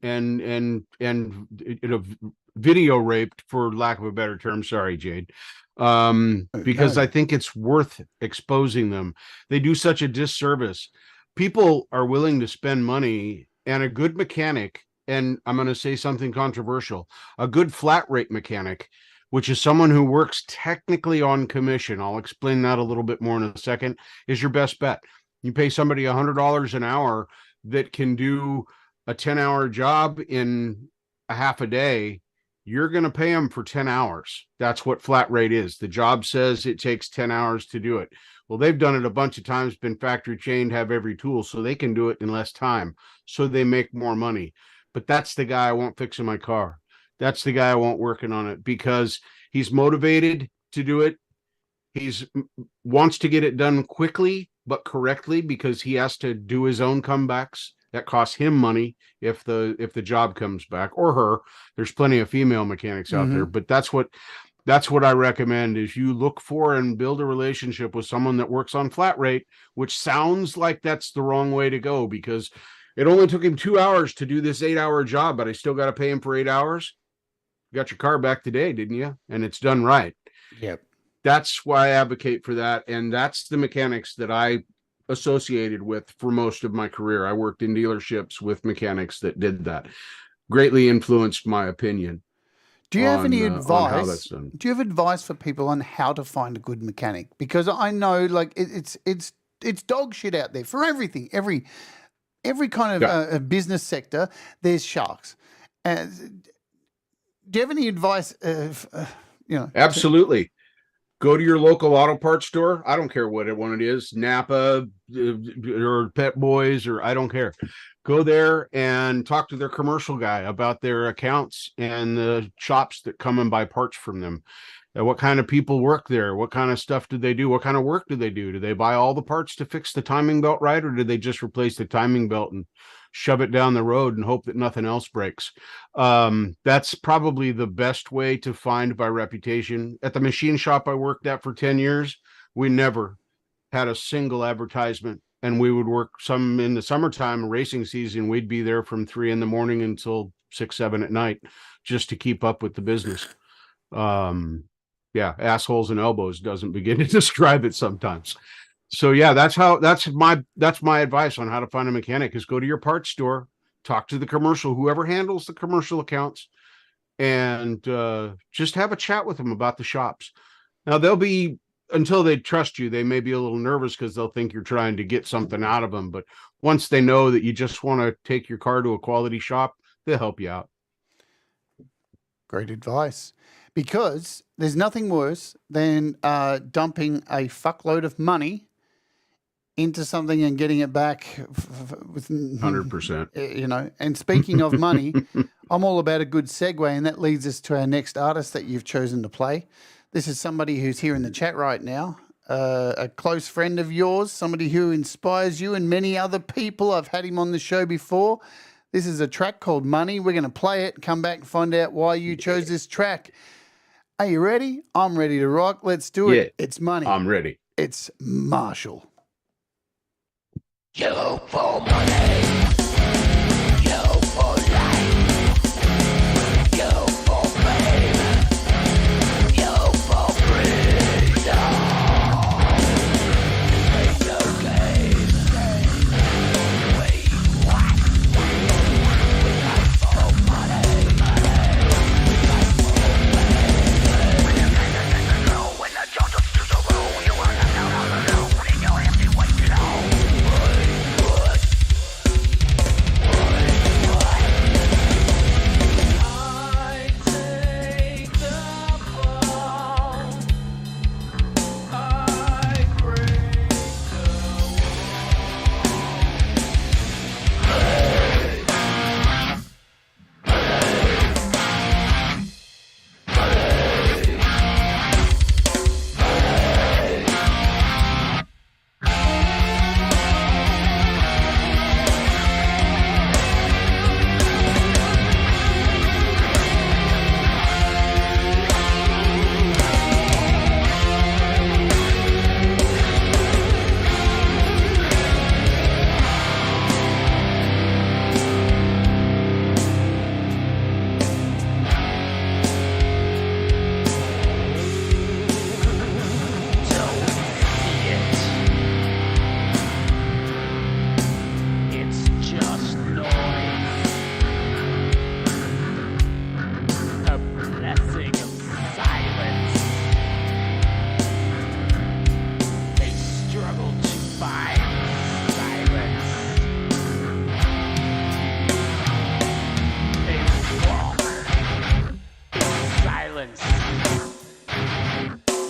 video raped, for lack of a better term. Sorry, Jade. Because I think it's worth exposing them. They do such a disservice. People are willing to spend money, and a good mechanic, and I'm going to say something controversial, a good flat rate mechanic, which is someone who works technically on commission, I'll explain that a little bit more in a second, is your best bet. You pay somebody $100 an hour that can do a 10-hour job in a half a day. You're going to pay them for 10 hours. That's what flat rate is. The job says it takes 10 hours to do it. Well, they've done it a bunch of times, been factory chained, have every tool, so they can do it in less time. So they make more money. But that's the guy I want fixing my car. That's the guy I want working on it, because he's motivated to do it. He's wants to get it done quickly, but correctly, because he has to do his own comebacks. That costs him money if the job comes back, or her. There's plenty of female mechanics out there, but that's what I recommend, is you look for and build a relationship with someone that works on flat rate, which sounds like that's the wrong way to go, because it only took him 2 hours to do this 8-hour job, but I still got to pay him for 8 hours. You got your car back today, didn't you? And it's done right. Yep. That's why I advocate for that. And that's the mechanics that I associated with for most of my career. I worked in dealerships with mechanics that did that. Greatly influenced my opinion. Do you have any advice? Do you have advice for people on how to find a good mechanic? Because I know, like, it's dog shit out there for everything. Every kind of business sector, there's sharks. Do you have any advice? Absolutely. Go to your local auto parts store. I don't care what one it is. Napa, or Pet Boys, or I don't care. Go there and talk to their commercial guy about their accounts and the shops that come and buy parts from them. What kind of people work there? What kind of stuff do they do? What kind of work do they do? Do they buy all the parts to fix the timing belt right, or do they just replace the timing belt and shove it down the road and hope that nothing else breaks? That's probably the best way to find by reputation. At the machine shop I worked at for 10 years, we never had a single advertisement, and we would work some in the summertime racing season. We'd be there from 3 a.m. until 6, 7 at night just to keep up with the business. Yeah, assholes and elbows doesn't begin to describe it sometimes. So yeah, that's my advice on how to find a mechanic is go to your parts store, talk to the commercial, whoever handles the commercial accounts, and just have a chat with them about the shops. Now they'll be, until they trust you, they may be a little nervous because they'll think you're trying to get something out of them. But once they know that you just want to take your car to a quality shop, they'll help you out. Great advice. Because there's nothing worse than dumping a fuckload of money into something and getting it back with 100%. You know, and speaking of money, I'm all about a good segue, and that leads us to our next artist that you've chosen to play. This is somebody who's here in the chat right now, a close friend of yours, somebody who inspires you and many other people. I've had him on the show before. This is a track called Money. We're going to play it, come back and find out why you chose this track. Are you ready? I'm ready to rock. Let's do it. Yeah, It's Money. I'm ready. It's Marshall. You for money, you for life, you for fame, you for freedom. It's no game. Wait, what? We got for money, we got for fame. When the judge to the road, you wanna know how to know in your empty white clothes.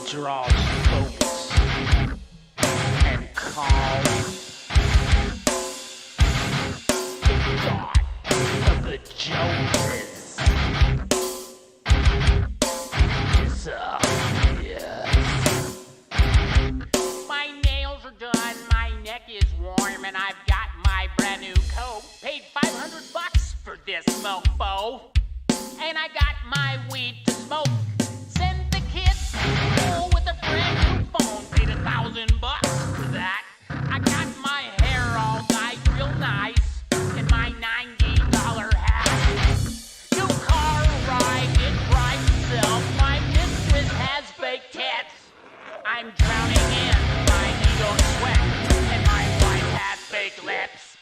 Draws focus and calm. The thought of the Joneses disappears. My nails are done, my neck is warm, and I've got my brand new coat. Paid $500 for this mofo, and I got my weed to smoke. Send the kids to school with a brand new phone. Paid $1,000 for that. I got my hair all dyed real nice in my $90 hat. New car ride, it drives itself. My mistress has fake tits. I'm drowning in my ego sweat, and my wife has fake lips.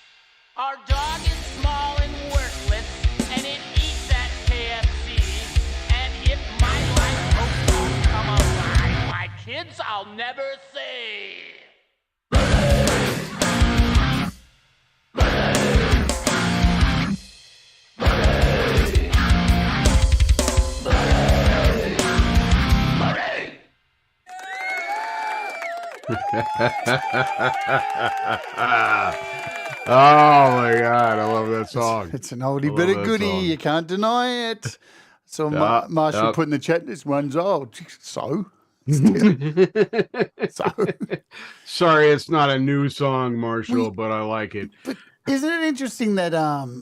Our dog is small and worthless, and it eats at KFC. And if my life hopes don't come alive, my kids I'll never see. my God, I love that song. It's an oldie but a goodie. You can't deny it. So Marshall put in the chat, this one's old. So? So? Sorry, it's not a new song, Marshall, but I like it. But isn't it interesting that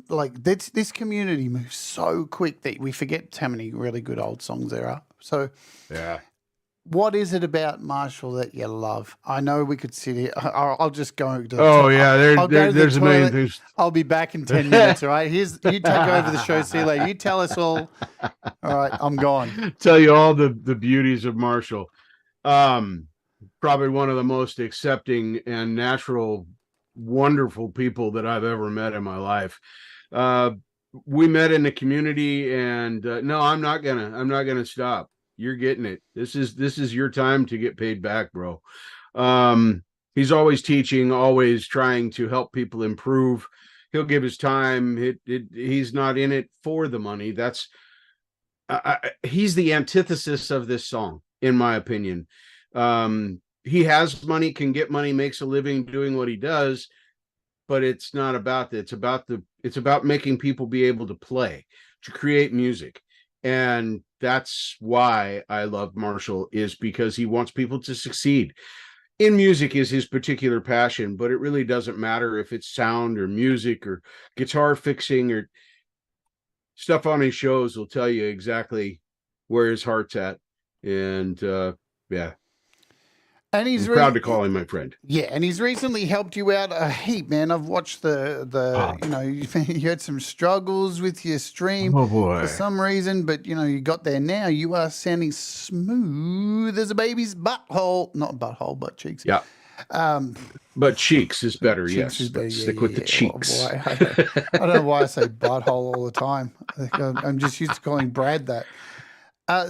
like this community moves so quick that we forget how many really good old songs there are. So yeah. What is it about Marshall that you love? I know we could sit here. I'll just go. There's a million things. I'll be back in 10 minutes. All right. You take over the show. See you later. You tell us all. All right. I'm gone. Tell you all the beauties of Marshall. Probably one of the most accepting and natural, wonderful people that I've ever met in my life. We met in the community, and no, I'm not gonna stop. You're getting it. This is your time to get paid back, bro. He's always teaching, always trying to help people improve. He'll give his time. He's not in it for the money. That's he's the antithesis of this song, in my opinion. He has money, can get money, makes a living doing what he does, but it's not about that. It's about making people be able to play, to create music. And that's why I love Marshall, is because he wants people to succeed. In music is his particular passion, but it really doesn't matter if it's sound or music or guitar fixing or stuff on his shows will tell you exactly where his heart's at. And yeah. And he's proud to call him my friend. Yeah, and he's recently helped you out a heap, man. I've watched you had some struggles with your stream for some reason, but you got there now. You are sounding smooth as a baby's butthole. Not butthole, butt cheeks. Yeah. But cheeks is better, cheeks yes. is better, Stick with the cheeks. Oh, I don't know why I say butthole all the time. I'm just used to calling Brad that.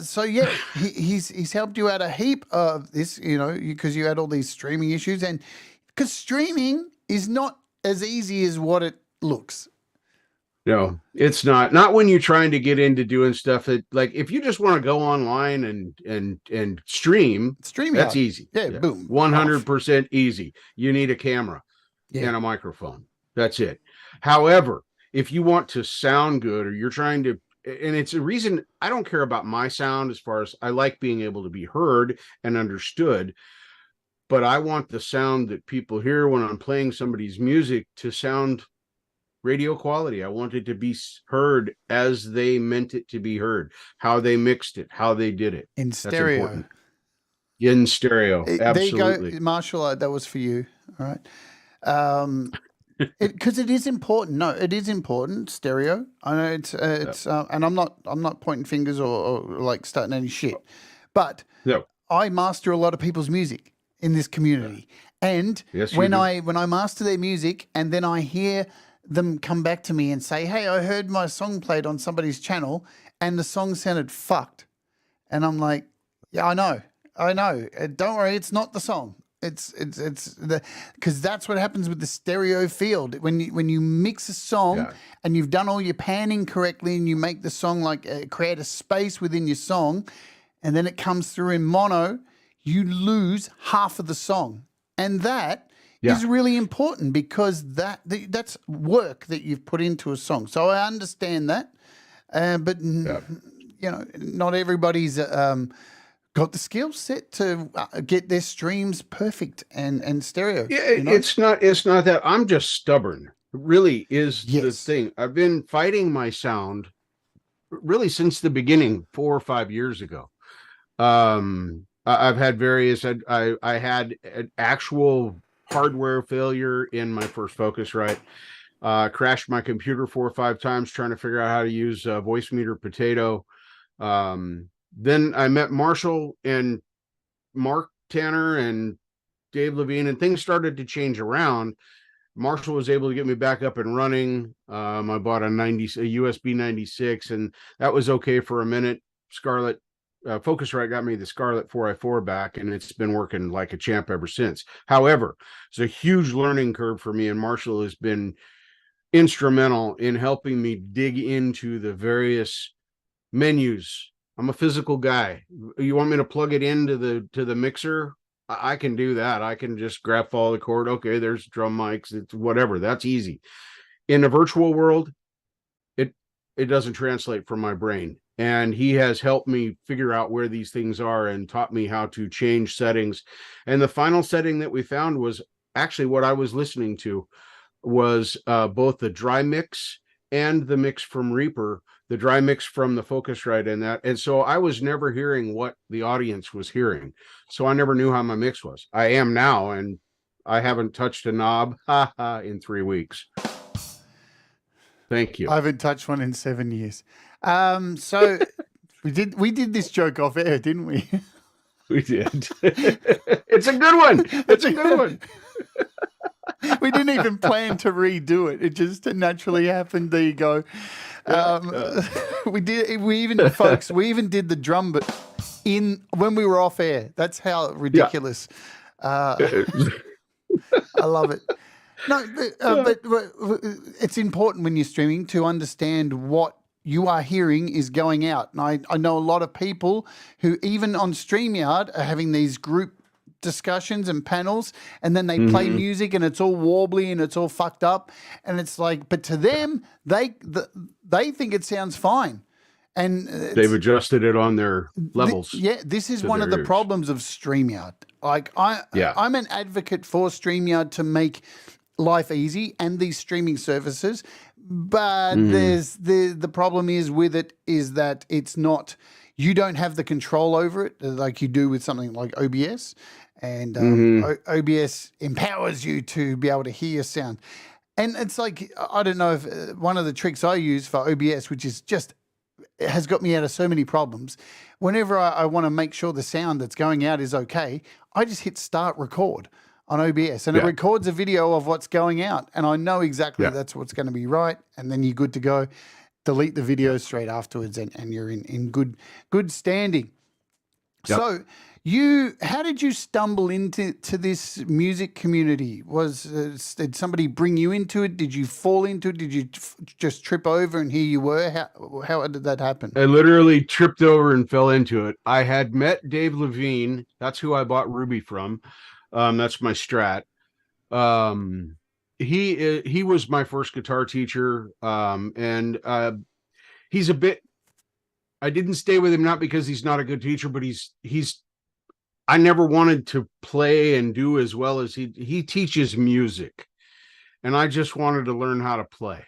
So yeah, he's helped you out a heap of this, because you had all these streaming issues, and because streaming is not as easy as what it looks. No, it's not. Not when you're trying to get into doing stuff that, like, if you just want to go online and stream, that's easy. Yeah, boom. 100% easy. You need a camera and a microphone. That's it. However, if you want to sound good, or you're trying to, and it's a reason I don't care about my sound, as far as I like being able to be heard and understood, but I want the sound that people hear when I'm playing somebody's music to sound radio quality. I want it to be heard as they meant it to be heard, how they mixed it, how they did it. In stereo. In stereo, absolutely. There you go, Marshall, that was for you. All right. Because it is important. No, it is important. Stereo. I know it's and I'm not pointing fingers or like starting any shit, but I master a lot of people's music in this community, and when I master their music, and then I hear them come back to me and say, "Hey, I heard my song played on somebody's channel, and the song sounded fucked," and I'm like, "Yeah, I know. Don't worry, it's not the song." It's because that's what happens with the stereo field. When you mix a song and you've done all your panning correctly, and you make the song create a space within your song, and then it comes through in mono, you lose half of the song, and that is really important, because that's work that you've put into a song. So I understand that, but not everybody's got the skill set to get their streams perfect and stereo. Yeah, it's not that. I'm just stubborn. It really is the thing. I've been fighting my sound really since the beginning, 4 or 5 years ago. I've had various. I had an actual hardware failure in my first Focusrite. Crashed my computer 4 or 5 times trying to figure out how to use Voice Meter Potato. Then I met Marshall and Mark Tanner and Dave Levine, and things started to change around. Marshall was able to get me back up and running. I bought a USB 96, and that was okay for a minute. Scarlett Focusrite got me the Scarlett 4i4 back, and it's been working like a champ ever since. However, it's a huge learning curve for me, and Marshall has been instrumental in helping me dig into the various menus. I'm a physical guy. You want me to plug it into the mixer? I can do that. I can just grab, follow the chord. Okay, there's drum mics. It's whatever. That's easy. In the virtual world, it doesn't translate from my brain. And he has helped me figure out where these things are and taught me how to change settings. And the final setting that we found was actually what I was listening to, was both the dry mix and the mix from Reaper, the dry mix from the Focusrite and that. And so I was never hearing what the audience was hearing. So I never knew how my mix was. I am now, and I haven't touched a knob in 3 weeks. Thank you. I haven't touched one in 7 years. So we did this joke off air, didn't we? We did. It's a good one. It's a good one. We didn't even plan to redo it. It just naturally happened. There you go. We even did the drum, but when we were off air. That's how ridiculous. I love it. No, but it's important when you're streaming to understand what you are hearing is going out. And I know a lot of people who even on StreamYard are having these group discussions and panels, and then they play music and it's all wobbly and it's all fucked up. And it's like, but to them, they think it sounds fine. And they've adjusted it on their levels. This is one of the problems of StreamYard. Like I'm an advocate for StreamYard to make life easy and these streaming services, but there's the problem is with it is that it's not, you don't have the control over it like you do with something like OBS, and OBS empowers you to be able to hear sound. And it's like, I don't know if one of the tricks I use for OBS, which is just, it has got me out of so many problems. Whenever I want to make sure the sound that's going out is okay, I just hit start record on OBS, and it records a video of what's going out, and I know exactly that's what's going to be right, and then you're good to go. Delete the video straight afterwards, and you're in good standing. Yep. So how did you stumble into this music community? Did somebody bring you into it? Did you fall into it? Did you just trip over and here you were? How did that happen? I literally tripped over and fell into it. I had met Dave Levine. That's who I bought Ruby from. That's my Strat. He was my first guitar teacher. And he's a bit, I didn't stay with him, not because he's not a good teacher, but I never wanted to play and do as well as he teaches music, and I just wanted to learn how to play.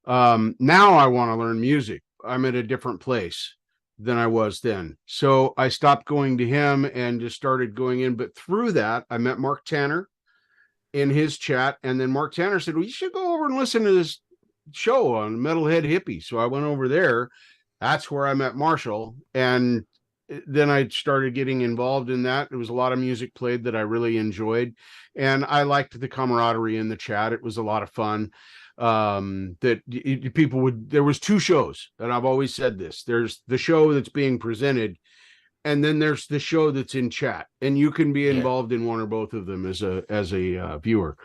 Now I want to learn music. I'm at a different place than I was then. So I stopped going to him and just started going in. But through that, I met Mark Tanner in his chat. And then Mark Tanner said, well, you should go over and listen to this show on Metalhead Hippie. So I went over there. That's where I met Marshall. And then I started getting involved in that. There was a lot of music played that I really enjoyed. And I liked the camaraderie in the chat. It was a lot of fun. There was 2 shows, and I've always said this. There's the show that's being presented, and then there's the show that's in chat, and you can be involved in one or both of them as a viewer.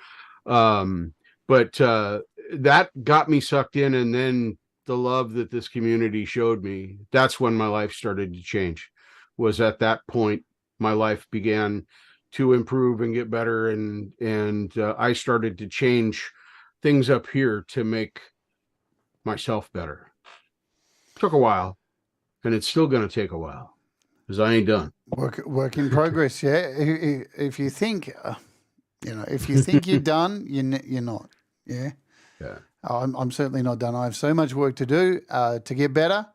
But that got me sucked in, and then the love that this community showed me, that's when my life started to change. Was at that point my life began to improve and get better, and I started to change things up here to make myself better. Took a while, and it's still going to take a while because I ain't done. Work in progress. Yeah. If you think, if you think you're done, you're not. Yeah. Yeah. I'm certainly not done. I have so much work to do to get better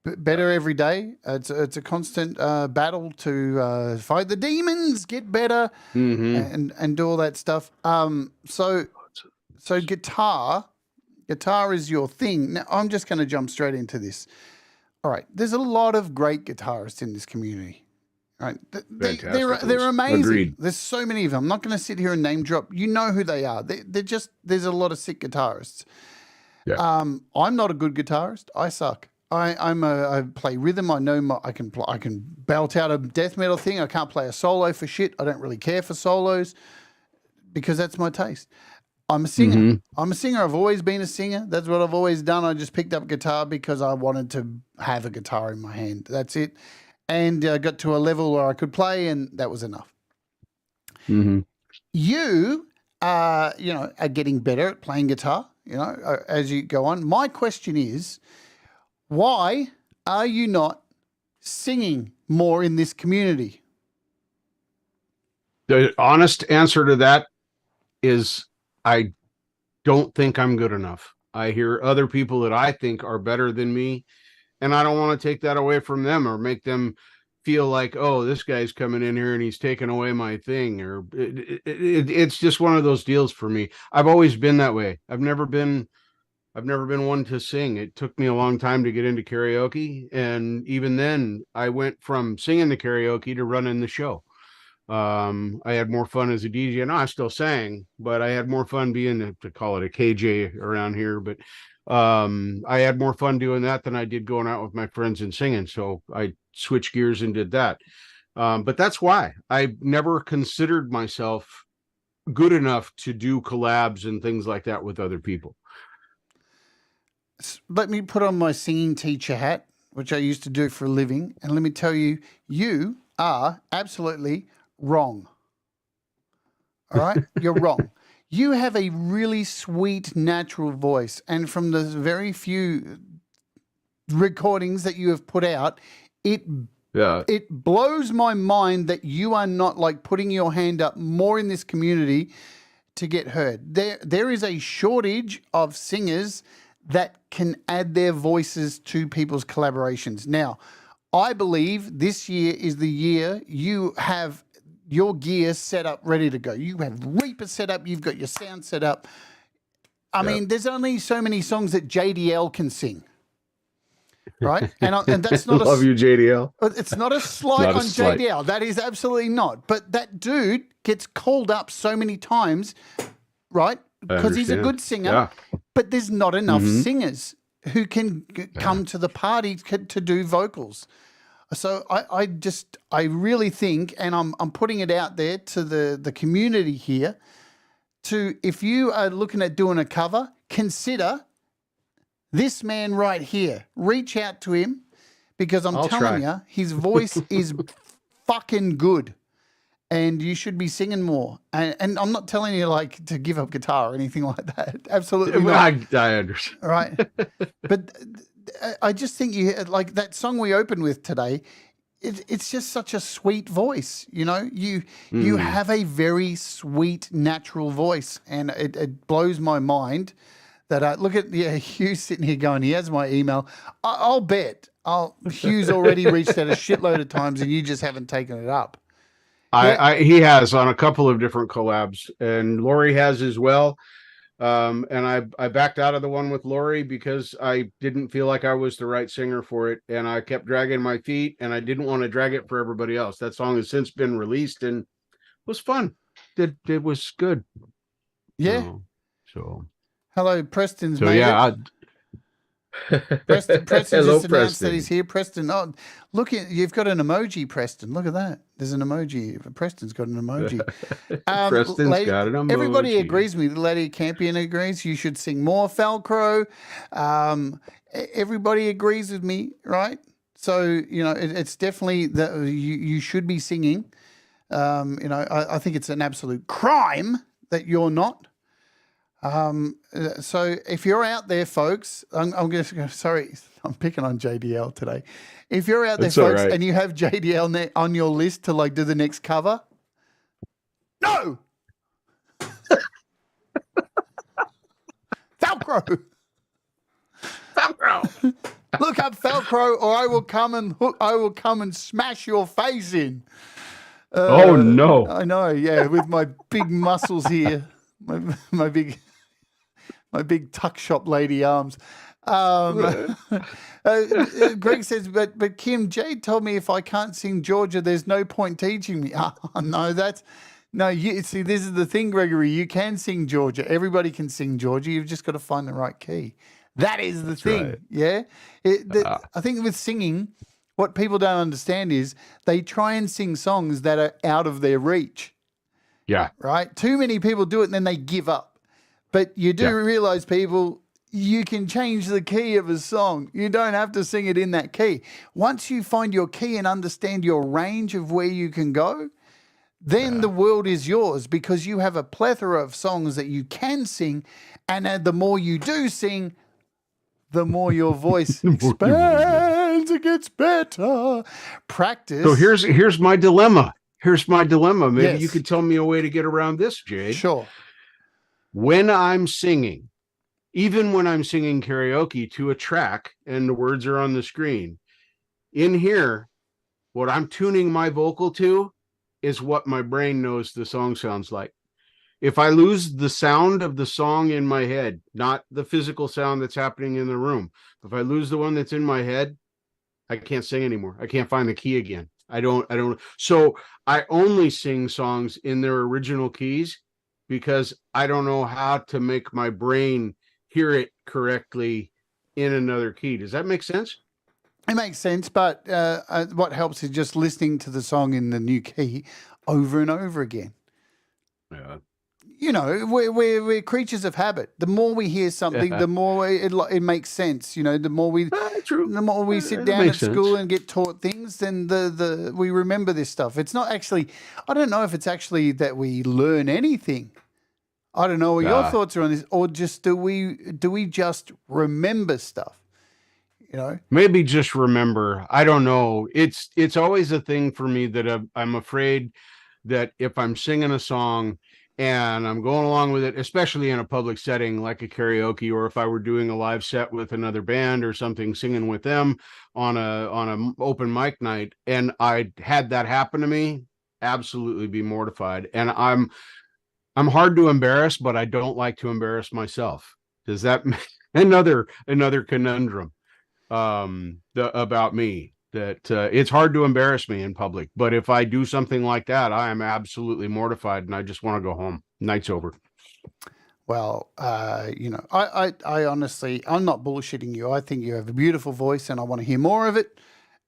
every day. It's a constant battle to fight the demons, get better, and do all that stuff. So guitar is your thing. Now, I'm just going to jump straight into this. All right. There's a lot of great guitarists in this community. Right. They're amazing. Agreed. There's so many of them. I'm not going to sit here and name drop. You know who they are. There's a lot of sick guitarists. Yeah. I'm not a good guitarist. I suck. I play rhythm. I know I can belt out a death metal thing. I can't play a solo for shit. I don't really care for solos because that's my taste. I'm a singer. I'm a singer. I've always been a singer. That's what I've always done. I just picked up guitar because I wanted to have a guitar in my hand. That's it. And I got to a level where I could play, and that was enough. You are getting better at playing guitar, as you go on. My question is, why are you not singing more in this community? The honest answer to that is I don't think I'm good enough. I hear other people that I think are better than me, and I don't want to take that away from them or make them feel like, oh, this guy's coming in here and he's taking away my thing. Or it's just one of those deals for me. I've always been that way. I've never been one to sing. It took me a long time to get into karaoke, and even then I went from singing the karaoke to running the show. I had more fun as a DJ. No, I still sang, but I had more fun being, to call it a KJ around here, but I had more fun doing that than I did going out with my friends and singing. So I switched gears and did that. But that's why I never considered myself good enough to do collabs and things like that with other people. Let me put on my singing teacher hat, which I used to do for a living, and let me tell you, you are absolutely wrong. All right? You're wrong. You have a really sweet, natural voice, and from the very few recordings that you have put out, it blows my mind that you are not like putting your hand up more in this community to get heard. There is a shortage of singers that can add their voices to people's collaborations. Now, I believe this year is the year you have your gear set up, ready to go. You have Reaper set up. You've got your sound set up. I mean, there's only so many songs that JDL can sing, right? And that's not love you, JDL. It's not a slight on JDL. That is absolutely not. But that dude gets called up so many times, right? Because he's a good singer. Yeah. But there's not enough singers who can come to the party to do vocals. So I really think, and I'm putting it out there to the community here, if you are looking at doing a cover, consider this man right here. Reach out to him, because I'm telling you, his voice is fucking good. And you should be singing more. And I'm not telling you like to give up guitar or anything like that. Absolutely not. I understand. Right. But I just think you like that song we opened with today. It's just such a sweet voice. You have a very sweet, natural voice. And it blows my mind that look at Hugh sitting here going, he has my email. I'll bet Hugh's already reached out a shitload of times and you just haven't taken it up. He has on a couple of different collabs, and Lori has as well. And I backed out of the one with Lori because I didn't feel like I was the right singer for it, and I kept dragging my feet, and I didn't want to drag it for everybody else. That song has since been released and was fun. It was good. Yeah. So hello, Preston's. So made yeah. it. Preston Hello, just announced Preston. that he's here. Preston, look, you've got an emoji, Preston. Look at that. There's an emoji. Preston's got an emoji. Preston's got an emoji. Everybody agrees with me. The Lady Campion agrees. You should sing more Falcro. Everybody agrees with me, right? So, it's definitely that you should be singing. I think it's an absolute crime that you're not. So if you're out there, folks, I'm going to sorry, I'm picking on JDL today. If you're out there, That's all folks, right. and you have JDL on your list to like do the next cover, no, Falcro, look up Falcro, or I will come and smash your face in. Oh no! I know, yeah, with my big muscles here, my big tuck shop lady arms. Greg says, but Kim, Jade told me if I can't sing Georgia, there's no point teaching me. You see, this is the thing, Gregory. You can sing Georgia. Everybody can sing Georgia. You've just got to find the right key. That is the thing. Right. Yeah. I think with singing, what people don't understand is they try and sing songs that are out of their reach. Yeah. Right. Too many people do it and then they give up. But you do realize, people, you can change the key of a song. You don't have to sing it in that key. Once you find your key and understand your range of where you can go, then the world is yours because you have a plethora of songs that you can sing. And the more you do sing, the more your voice expands, it gets better. Practice. So here's my dilemma. Here's my dilemma. Maybe Yes. you could tell me a way to get around this, Jade. Sure. When I'm singing, even when I'm singing karaoke to a track and the words are on the screen, in here, what I'm tuning my vocal to is what my brain knows the song sounds like. If I lose the sound of the song in my head, not the physical sound that's happening in the room, if I lose the one that's in my head, I can't sing anymore. I can't find the key again. I don't. So I only sing songs in their original keys because I don't know how to make my brain hear it correctly in another key. Does that make sense? It makes sense, but what helps is just listening to the song in the new key over and over again. Yeah. You know, we're creatures of habit. The more we hear something, the more it makes sense. You know, the more we True. the more we sit It down at makes school sense. and get taught things, then we remember this stuff. It's not actually. I don't know if it's actually that we learn anything. I don't know what your thoughts are on this, or just do we just remember stuff? You know, Maybe just remember. I don't know. It's always a thing for me that I'm afraid that if I'm singing a song and I'm going along with it, especially in a public setting like a karaoke, or if I were doing a live set with another band or something, singing with them on a open mic night, and I had that happen to me, absolutely be mortified. And I'm hard to embarrass, but I don't like to embarrass myself. Does that another conundrum about me? That it's hard to embarrass me in public, but if I do something like that, I am absolutely mortified and I just want to go home. Night's over. well, you know, I honestly, I'm not bullshitting you. I think you have a beautiful voice, and I want to hear more of it.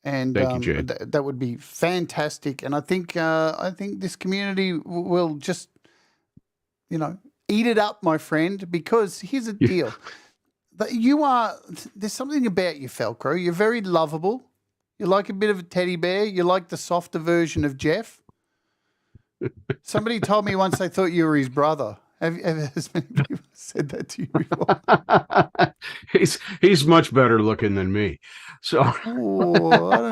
And Thank you, Jade. that would be fantastic. And I think this community will just, you know, eat it up, my friend. Because here's the deal: there's something about you, Falcro. You're very lovable. You're like a bit of a teddy bear. You're like the softer version of Jeff. Somebody told me once they thought you were his brother. Has many people said that to you before? He's much better looking than me. So Oh, I don't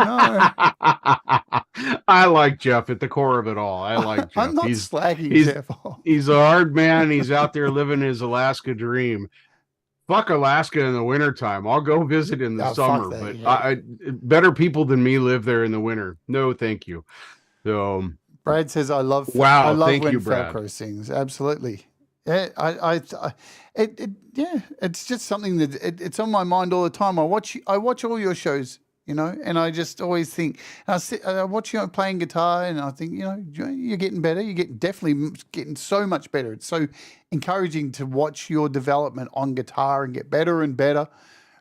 know. I like Jeff at the core of it all. I like Jeff. I'm not slagging he's- Jeff off. He's a hard man. He's out there living his Alaska dream. Fuck Alaska in the wintertime. I'll go visit in the Oh, fuck summer, that, but yeah. better people than me live there in the winter. No, thank you. So Brad says, "I love. Wow, I love thank when you, Brad. Falcro sings. Absolutely. Yeah, it's just something that it's on my mind all the time. I watch all your shows, you know, and I just always think. And I watch you playing guitar, and I think, you know, you're getting better. You're definitely getting so much better. It's so encouraging to watch your development on guitar and get better and better,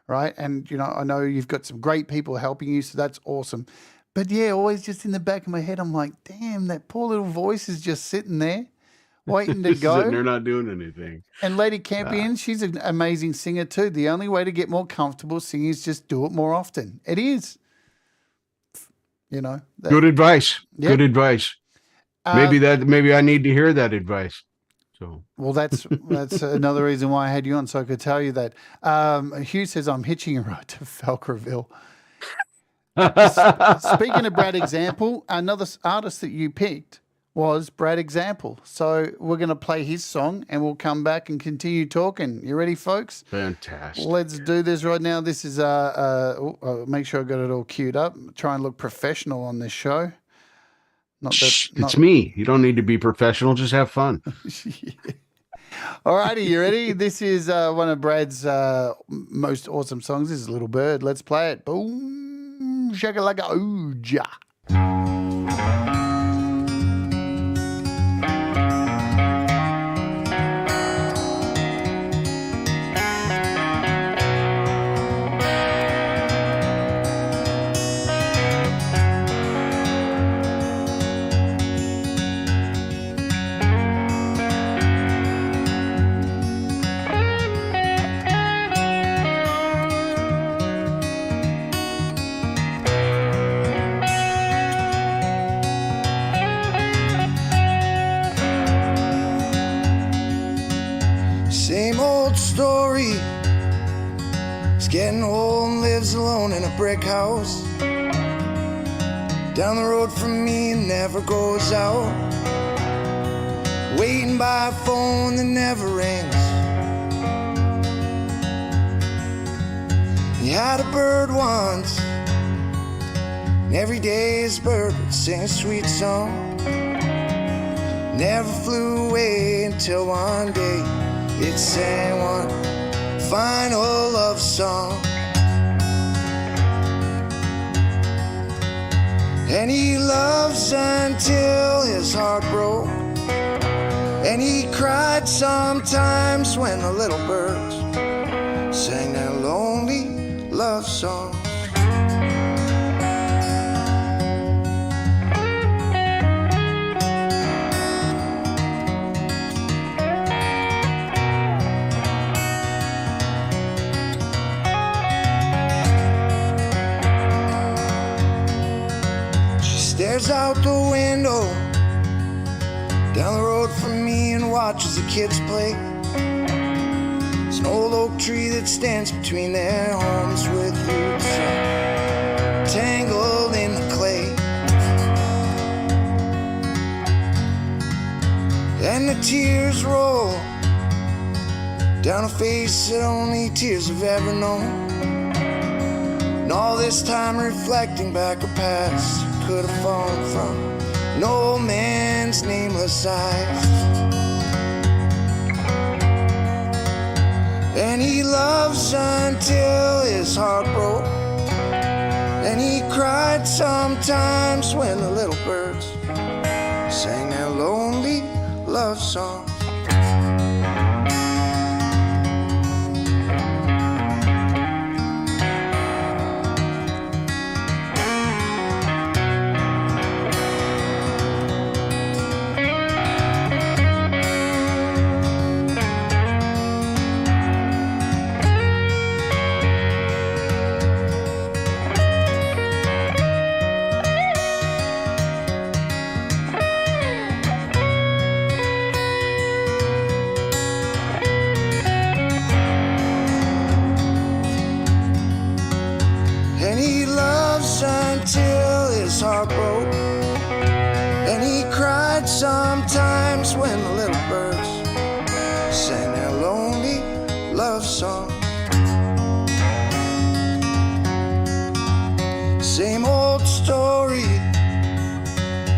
right? And you know, I know you've got some great people helping you, so that's awesome. But yeah, always just in the back of my head, I'm like, damn, that poor little voice is just sitting there, waiting to they're go. not doing anything. And Lady Campion, she's an amazing singer too. The only way to get more comfortable singing is just do it more often. It is, you know. Good advice. Yeah. Good advice. Maybe I need to hear that advice. So Well, that's another reason why I had you on, so I could tell you that. Hugh says I'm hitching a ride to Falcroville. Speaking of Brad Example, another artist that you picked was Brad Example. So we're going to play his song and we'll come back and continue talking. You ready, folks? fantastic. Let's do this right now. This is make sure I got it all queued up. Try and look professional on this show. Not that, Shh, it's me. You don't need to be professional. Just have fun. All righty, you ready? This is one of Brad's most awesome songs. This is Little Bird. Let's play it. Boom, shakalaka, ooja. old story. He's getting old and lives alone in a brick house. Down the road from me and never goes out. Waiting by a phone that never rings. He had a bird once, and every day his bird would sing a sweet song. Never flew away until one day it sang one final love song. And he loves until his heart broke. And he cried sometimes when the little birds sang their lonely love songs. Stares out the window down the road from me and watches the kids play. It's an old oak tree that stands between their homes with roots tangled in the clay. And the tears roll down a face that only tears have ever known. And all this time reflecting back a past could have fallen from an old man's nameless eyes. And he loves until his heart broke. And he cried sometimes when the little birds sang their lonely love songs. Until his heart broke. And he cried sometimes when the little birds sang their lonely love song. Same old story.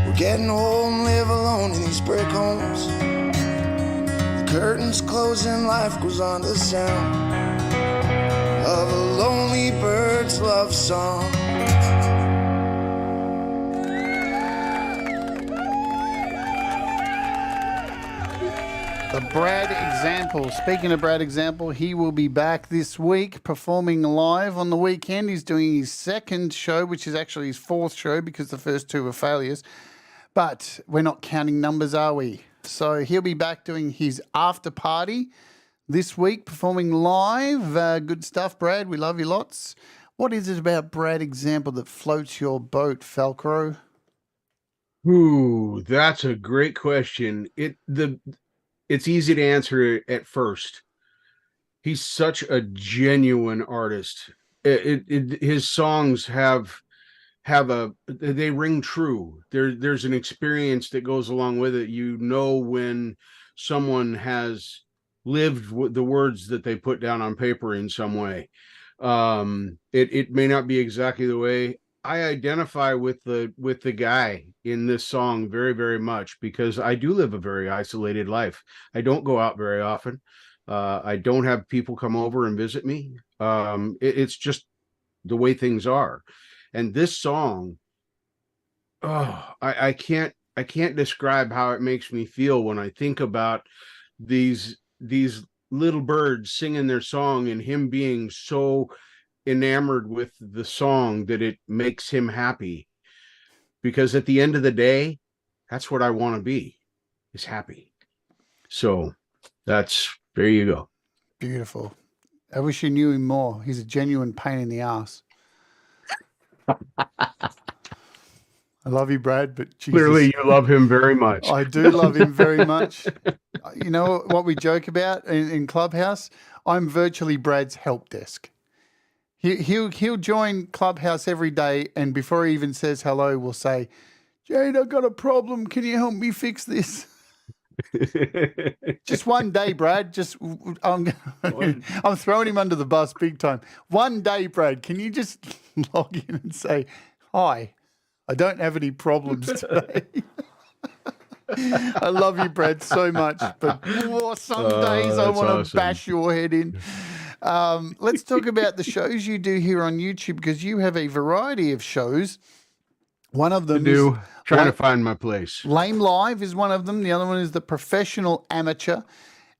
We're getting old and live alone in these brick homes. The curtains close and life goes on to the sound of a lonely bird's love song. The Brad Example. Speaking of Brad Example, he will be back this week performing live on the weekend. He's doing his second show, which is actually his fourth show because the first two were failures. But we're not counting numbers, are we? So he'll be back doing his after party this week, performing live. Good stuff, Brad. We love you lots. What is it about Brad Example that floats your boat, Falcro? Ooh, that's a great question. It's easy to answer at first. He's such a genuine artist. His songs they ring true. There's an experience that goes along with it. You know when someone has lived the words that they put down on paper in some way. It may not be exactly the way I identify with the guy in this song very, very much, because I do live a very isolated life. I don't go out very often. I don't have people come over and visit me. It's just the way things are. And this song, I can't describe how it makes me feel when I think about these little birds singing their song and him being so enamored with the song that it makes him happy. Because at the end of the day, that's what I want to be, is happy. So there you go. Beautiful. I wish you knew him more. He's a genuine pain in the ass. I love you, Brad, but Jesus, Clearly, you love him very much. I do love him very much. You know what we joke about in Clubhouse? I'm virtually Brad's help desk. He'll join Clubhouse every day, and before he even says hello, we'll say, "Jade, I've got a problem. Can you help me fix this?" Just one day, Brad. I'm throwing him under the bus big time. One day, Brad, can you just log in and say, "Hi, I don't have any problems today." I love you, Brad, so much, but some days I want to bash your head in. Let's talk about the shows you do here on YouTube, because you have a variety of shows. One of them is trying to find my place. Lame Live is one of them. The other one is the Professional Amateur.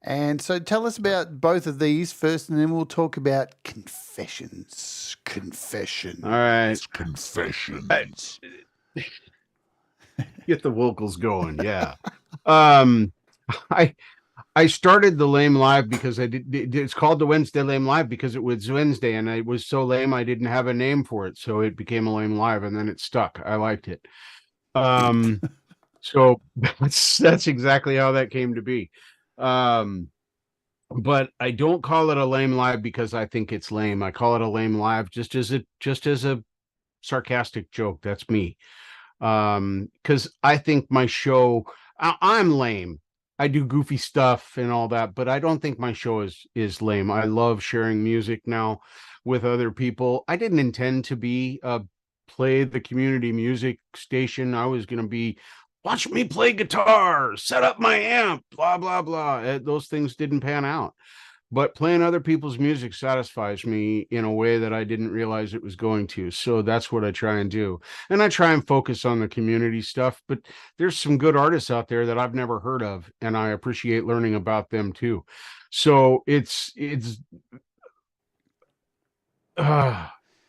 And so tell us about both of these first, and then we'll talk about confessions. All right. Confessions. Get the vocals going. Yeah. I started the Lame Live because it's called the Wednesday Lame Live because it was Wednesday, and it was so lame I didn't have a name for it, so it became a Lame Live, and then it stuck. I liked it. So that's exactly how that came to be. But I don't call it a Lame Live because I think it's lame. I call it a Lame Live just as a sarcastic joke. That's me. Because I think my show, I'm lame. I do goofy stuff and all that, but I don't think my show is lame. I love sharing music now with other people. I didn't intend to be play the community music station. I was going to be, watch me play guitar, set up my amp, blah, blah, blah. Those things didn't pan out. But playing other people's music satisfies me in a way that I didn't realize it was going to. So that's what I try and do. And I try and focus on the community stuff. But there's some good artists out there that I've never heard of, and I appreciate learning about them too. So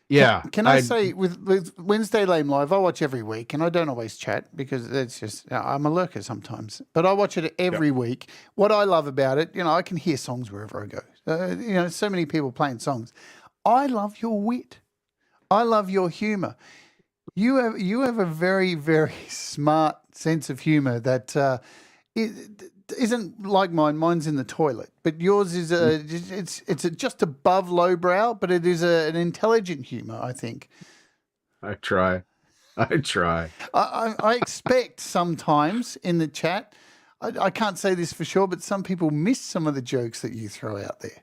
yeah. Can I say with Wednesday Lame Live, I watch every week, and I don't always chat because it's just, I'm a lurker sometimes, but I watch it every week. What I love about it, I can hear songs wherever I go. So many people playing songs. I love your wit. I love your humor. You have a very, very smart sense of humor that it isn't like mine. Mine's in the toilet, but yours is it's just above lowbrow, but it is an intelligent humor, I think. I try. I expect sometimes in the chat, I can't say this for sure, but some people miss some of the jokes that you throw out there.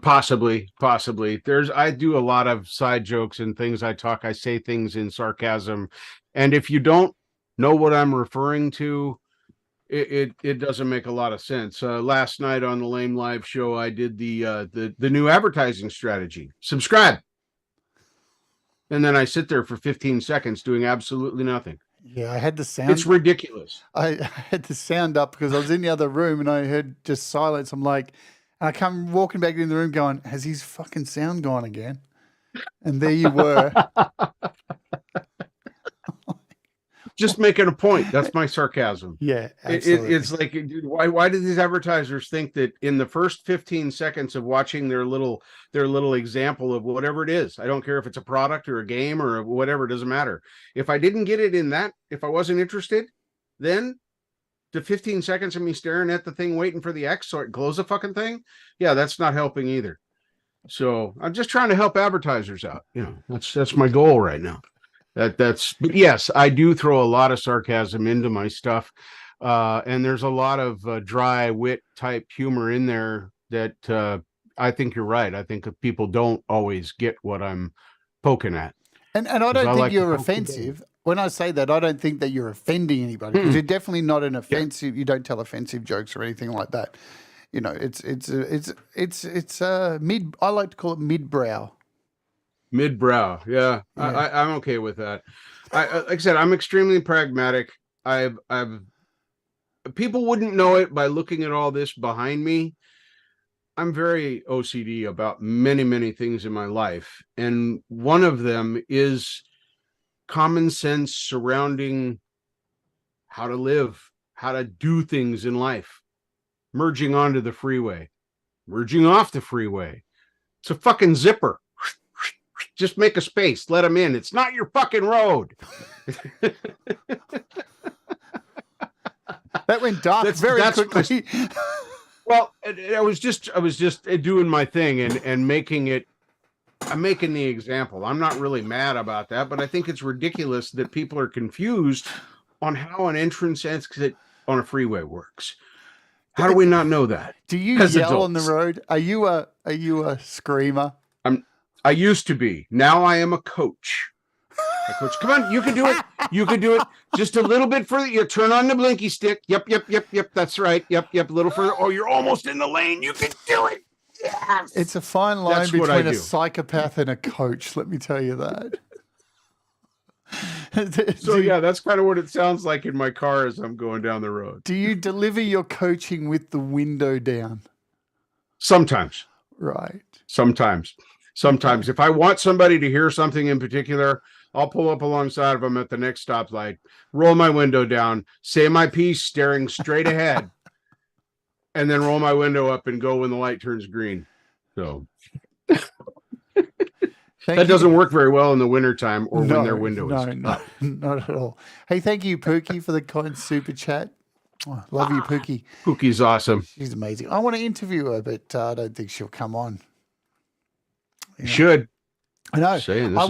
Possibly. I do a lot of side jokes and things. I say things in sarcasm, and if you don't know what I'm referring to, it doesn't make a lot of sense. Last night on the Lame Live show, I did the new advertising strategy. Subscribe. And then I sit there for 15 seconds doing absolutely nothing. Yeah, I had the sound. It's ridiculous. I had the sound up because I was in the other room and I heard just silence. I'm like, and I come walking back in the room going, has his fucking sound gone again? And there you were. Just making a point. That's my sarcasm. Yeah, absolutely. It's like, dude, why do these advertisers think that in the first 15 seconds of watching their little example of whatever it is, I don't care if it's a product or a game or whatever, it doesn't matter. If I didn't get it in that, if I wasn't interested, then the 15 seconds of me staring at the thing, waiting for the X so it glows the fucking thing, yeah, that's not helping either. So I'm just trying to help advertisers out. That's my goal right now. But yes, I do throw a lot of sarcasm into my stuff, and there's a lot of dry wit type humor in there that I think you're right. I think people don't always get what I'm poking at, and I don't think you're offensive. When I say that, I don't think that you're offending anybody, because you're definitely not an offensive. Yeah. You don't tell offensive jokes or anything like that. It's mid. I like to call it mid-brow. Mid-brow, yeah. I'm okay with that. Like I said, I'm extremely pragmatic. I've people wouldn't know it by looking at all this behind me. I'm very OCD about many things in my life, and one of them is common sense surrounding how to live, how to do things in life. Merging onto the freeway, merging off the freeway. It's a fucking zipper. Just make a space. Let them in. It's not your fucking road. That went dark very quickly. Well, I was just doing my thing and making it. I'm making the example. I'm not really mad about that, but I think it's ridiculous that people are confused on how an entrance exit on a freeway works. How do we not know that? Do you yell on the road? Are you a screamer? I used to be. Now I am a coach. Coach, come on, you can do it. You can do it. Just a little bit further. You turn on the blinky stick. Yep. That's right. Yep. A little further. Oh, you're almost in the lane. You can do it. Yes. It's a fine line between a psychopath and a coach. Let me tell you that. So yeah, that's kind of what it sounds like in my car as I'm going down the road. Do you deliver your coaching with the window down? Sometimes. Right. Sometimes. If I want somebody to hear something in particular, I'll pull up alongside of them at the next stoplight, roll my window down, say my piece, staring straight ahead, and then roll my window up and go when the light turns green. So that doesn't work very well in the wintertime or when their window is up. Not at all. Hey, thank you, Pookie, for the kind super chat. Oh, love you, Pookie. Pookie's awesome. She's amazing. I want to interview her, but I don't think she'll come on. You should. I know. I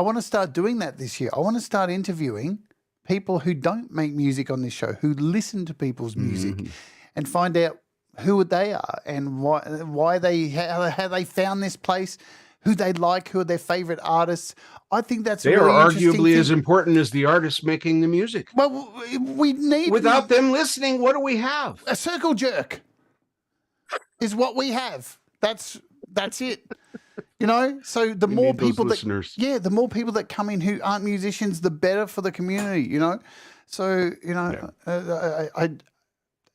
want to start doing that this year. I want to start interviewing people who don't make music on this show, who listen to people's music, and find out who they are and why they how they found this place, who they like, who are their favorite artists. I think that's they really are arguably as important as the artists making the music. Well, we need without them listening. What do we have? A circle jerk is what we have. That's it. You know, so the more people the more people that come in who aren't musicians, the better for the community, you know? So, you know,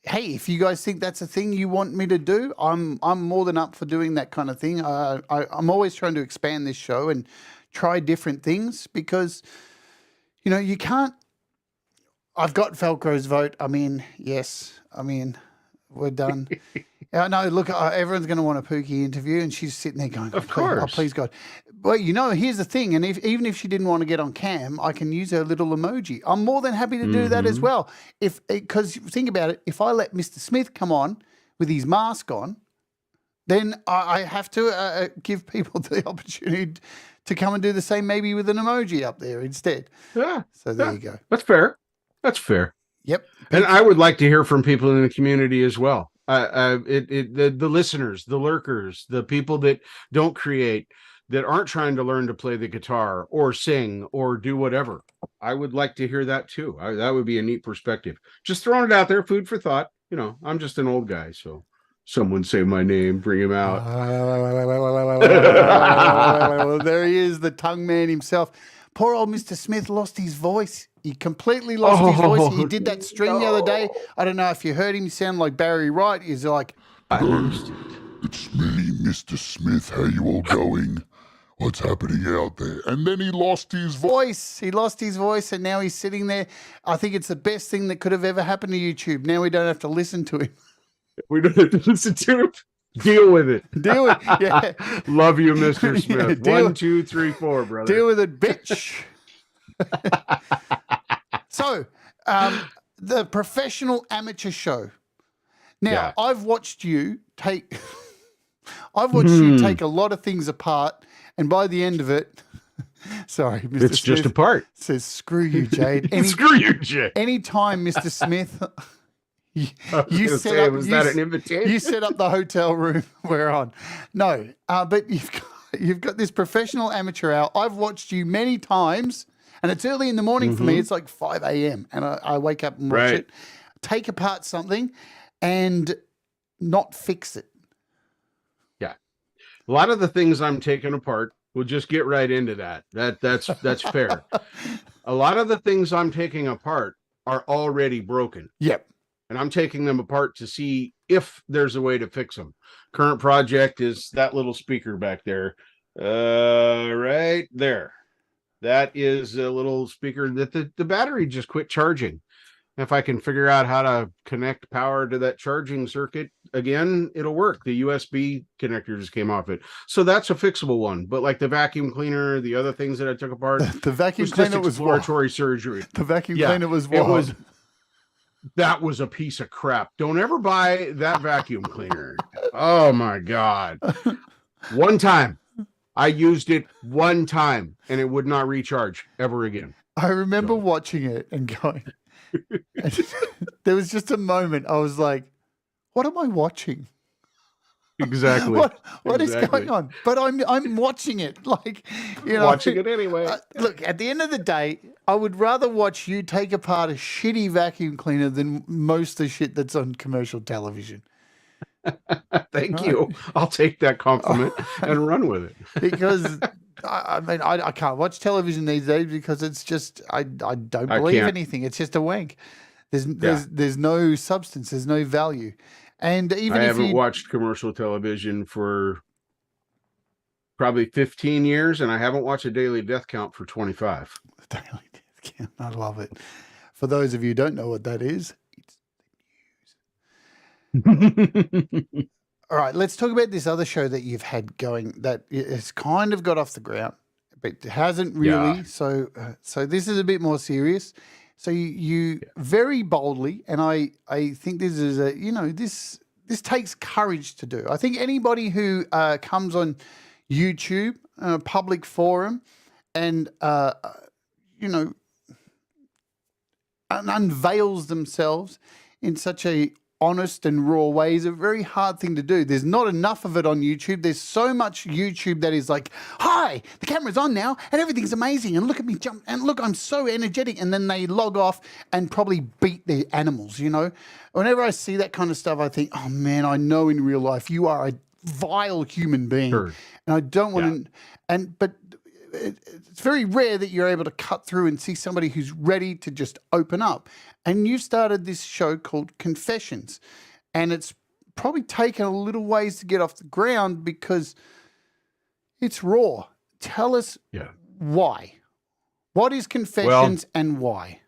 hey, if you guys think that's a thing you want me to do, I'm more than up for doing that kind of thing. I'm always trying to expand this show and try different things because, you know, you can't. I've got Falcro's vote. I mean, yes. I mean, we're done. No, look, everyone's going to want a Pookie interview, and she's sitting there going, "Of course, oh, please God." But you know, here's the thing, and even if she didn't want to get on cam, I can use her little emoji. I'm more than happy to do that as well. Because think about it, if I let Mr. Smith come on with his mask on, then I have to give people the opportunity to come and do the same, maybe with an emoji up there instead. Yeah. So there you go. That's fair. That's fair. Yep. And I would like to hear from people in the community as well. The listeners, the lurkers, the people that don't create, that aren't trying to learn to play the guitar or sing or do whatever. I would like to hear that too. That would be a neat perspective. Just throwing it out there, food for thought. You know, I'm just an old guy, so someone say my name, bring him out. There he is, the tongue man himself. Poor old Mr. Smith lost his voice. He completely lost his voice. He did that string the other day. I don't know if you heard him sound like Barry Wright. He's like, I lost it. It's me, Mr. Smith. How you all going? What's happening out there? And then he lost his voice. He lost his voice, and now he's sitting there. I think it's the best thing that could have ever happened to YouTube. Now we don't have to listen to him. We don't have to listen to him. Deal with it. Deal with it. Yeah. Love you, Mr. Smith. Yeah, 1, 2, 3, 4, brother. Deal with it, bitch. So, the professional amateur show. Now, I've watched you take a lot of things apart, and by the end of it, sorry, Mr. It's Smith just a part. Says, screw you, Jade. Screw you, Jade. Anytime, Mr. Smith, you set up the hotel room we're on. No, but you've got this professional amateur hour. I've watched you many times, and it's early in the morning for me. It's like 5 a.m. and I wake up and watch it, take apart something, and not fix it. Yeah, a lot of the things I'm taking apart. We'll just get right into that. That's fair. A lot of the things I'm taking apart are already broken. Yep. And I'm taking them apart to see if there's a way to fix them. Current project is that little speaker back there. Right there. That is a little speaker that the battery just quit charging. If I can figure out how to connect power to that charging circuit, again, it'll work. The USB connector just came off it. So that's a fixable one. But like the vacuum cleaner, the other things that I took apart, The vacuum was cleaner just was what? exploratory surgery. The vacuum Yeah, cleaner was it what? was. That was a piece of crap. Don't ever buy that vacuum cleaner. Oh my God. One time. I used it one time and it would not recharge ever again. I remember watching it and going, there was just a moment I was like, what am I watching? Exactly. What is going on? But I'm watching it. Like, you know, watching it anyway. Look, at the end of the day, I would rather watch you take apart a shitty vacuum cleaner than most of the shit that's on commercial television. Thank you. I'll take that compliment and run with it. Because I mean, I can't watch television these days because it's just I don't believe anything. It's just a wank. There's no substance. There's no value. And even I if haven't you watched commercial television for probably 15 years, and I haven't watched a daily death count for 25. Daily death count, I love it. For those of you who don't know what that is, it's the news. All right, let's talk about this other show that you've had going that has kind of got off the ground, but hasn't really. Yeah. So this is a bit more serious. So you very boldly, and I think this is this takes courage to do. I think anybody who comes on YouTube, public forum, and unveils themselves in such a honest and raw way is a very hard thing to do. There's not enough of it on YouTube. There's so much YouTube that is like, hi, the camera's on now and everything's amazing and look at me jump and look, I'm so energetic. And then they log off and probably beat the animals, you know. Whenever I see that kind of stuff, I think, oh man, I know in real life you are a vile human being. Sure. And I don't want to, but it's very rare that you're able to cut through and see somebody who's ready to just open up. And you've started this show called Confessions, and it's probably taken a little ways to get off the ground because it's raw. Tell us why. What is Confessions and why?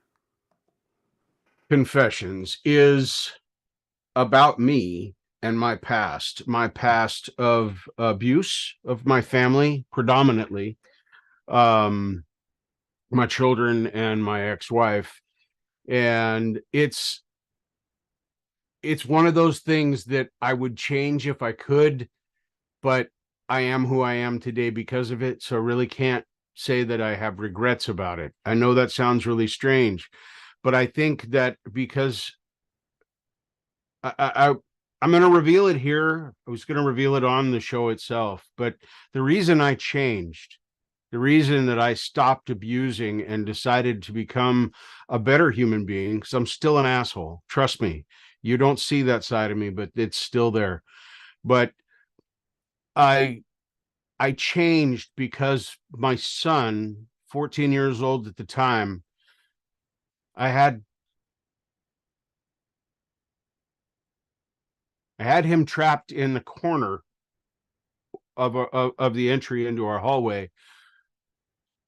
Confessions is about me and my past of abuse of my family, predominantly, my children and my ex-wife. And it's one of those things that I would change if I could, but I am who I am today because of it. So I really can't say that I have regrets about it. I know that sounds really strange, but I think that because I'm going to reveal it here. I was going to reveal it on the show itself, but the reason I changed, the reason that I stopped abusing and decided to become a better human being, because I'm still an asshole. Trust me, you don't see that side of me, but it's still there. But I changed because my son, 14 years old at the time, I had him trapped in the corner of the entry into our hallway,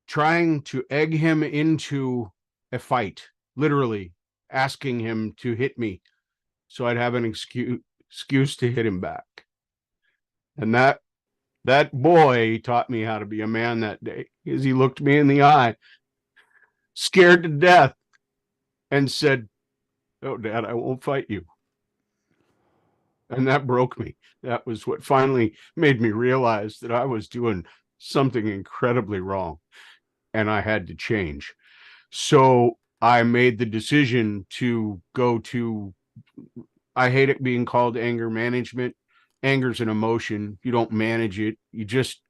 trying to egg him into a fight, literally asking him to hit me so I'd have an excuse to hit him back. And that boy taught me how to be a man that day, because he looked me in the eye, scared to death, and said, "Oh, Dad, I won't fight you." And that broke me. That was what finally made me realize that I was doing something incredibly wrong and I had to change. So I made the decision to go to, I hate it being called anger management. Anger's an emotion. You don't manage it. You just,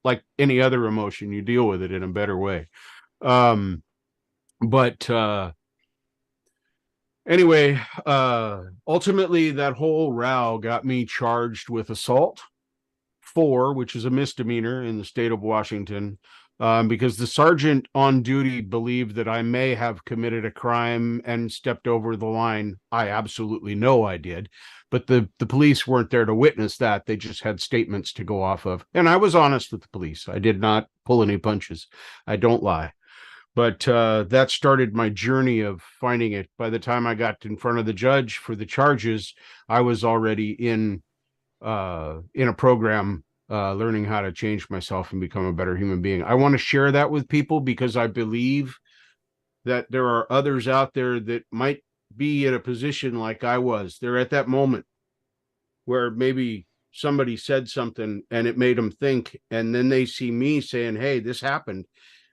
like any other emotion, you deal with it in a better way. Anyway, ultimately that whole row got me charged with assault 4, which is a misdemeanor in the state of Washington, because the sergeant on duty believed that I may have committed a crime and stepped over the line. I absolutely know I did, but the police weren't there to witness that. They just had statements to go off of. And I was honest with the police. I did not pull any punches. I don't lie. But that started my journey of finding it. By the time I got in front of the judge for the charges, I was already in a program learning how to change myself and become a better human being. I want to share that with people because I believe that there are others out there that might be in a position like I was. They're at that moment where maybe somebody said something and it made them think, and then they see me saying, hey, this happened,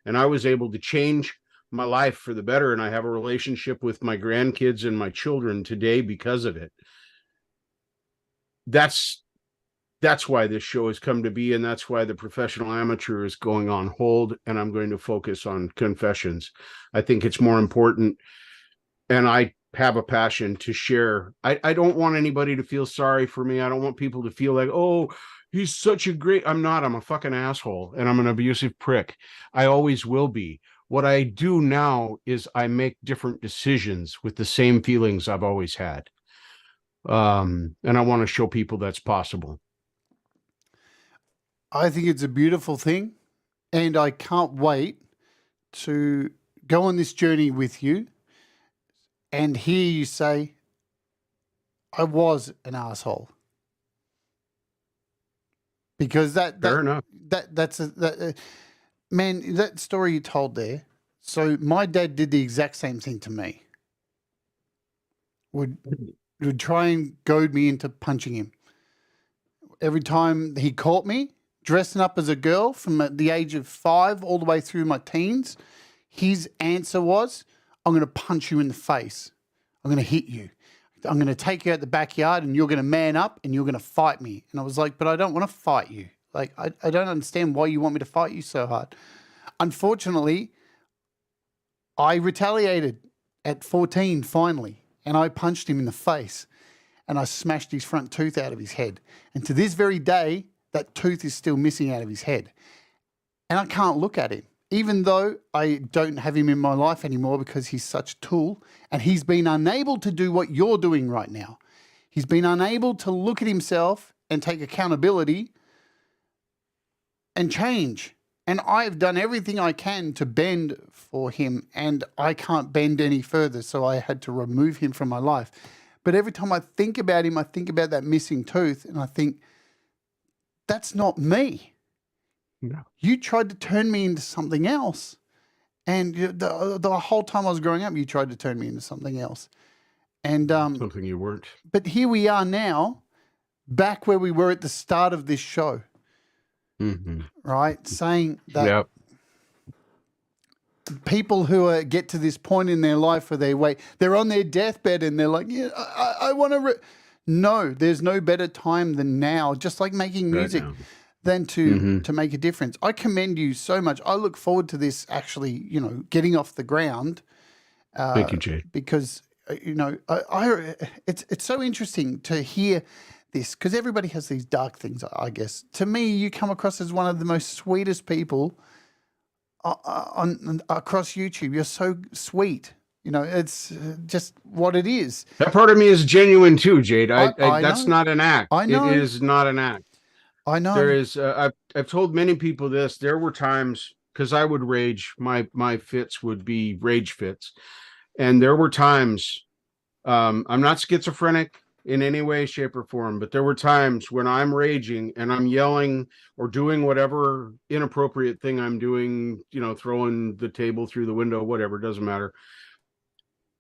and I was able to change my life for the better, and I have a relationship with my grandkids and my children today because of it. That's why this show has come to be, and that's why the Professional Amateur is going on hold, and I'm going to focus on confessions. I think it's more important, and I have a passion to share. I don't want anybody to feel sorry for me. I don't want people to feel like, oh, he's such a great... I'm not. I'm a fucking asshole, and I'm an abusive prick. I always will be. What I do now is I make different decisions with the same feelings I've always had. And I want to show people that's possible. I think it's a beautiful thing, and I can't wait to go on this journey with you and hear you say, I was an asshole. Because Fair enough. Man, that story you told there. So my dad did the exact same thing to me. Would try and goad me into punching him. Every time he caught me dressing up as a girl from the age of 5 all the way through my teens, his answer was, I'm going to punch you in the face. I'm going to hit you. I'm going to take you out the backyard and you're going to man up and you're going to fight me. And I was like, but I don't want to fight you. Like, I don't understand why you want me to fight you so hard. Unfortunately, I retaliated at 14 finally, and I punched him in the face and I smashed his front tooth out of his head. And to this very day, that tooth is still missing out of his head. And I can't look at him, even though I don't have him in my life anymore because he's such a tool and he's been unable to do what you're doing right now. He's been unable to look at himself and take accountability and change. And I've done everything I can to bend for him, and I can't bend any further, so I had to remove him from my life. But every time I think about him, I think about that missing tooth, and I think, that's not me. No. You tried to turn me into something else. And the whole time I was growing up, you tried to turn me into something else. And Something you weren't. But here we are now, back where we were at the start of this show. Mm-hmm. Right? Saying that Yep. people who get to this point in their life where they're on their deathbed and they're like, yeah, I want to... No, there's no better time than now, just like making music, than to make a difference. I commend you so much. I look forward to this actually, getting off the ground. Thank you, Jade. Because, it's so interesting to hear this, because everybody has these dark things, I guess. To me, you come across as one of the most sweetest people across YouTube. You're so sweet. It's just what it is. That part of me is genuine too, Jade. I that's know. not an act. I know. It is not an act. I know. There is. I've told many people this. There were times, because I would rage. My fits would be rage fits, and there were times. I'm not schizophrenic in any way, shape, or form, but there were times when I'm raging and I'm yelling or doing whatever inappropriate thing I'm doing. Throwing the table through the window, whatever, doesn't matter.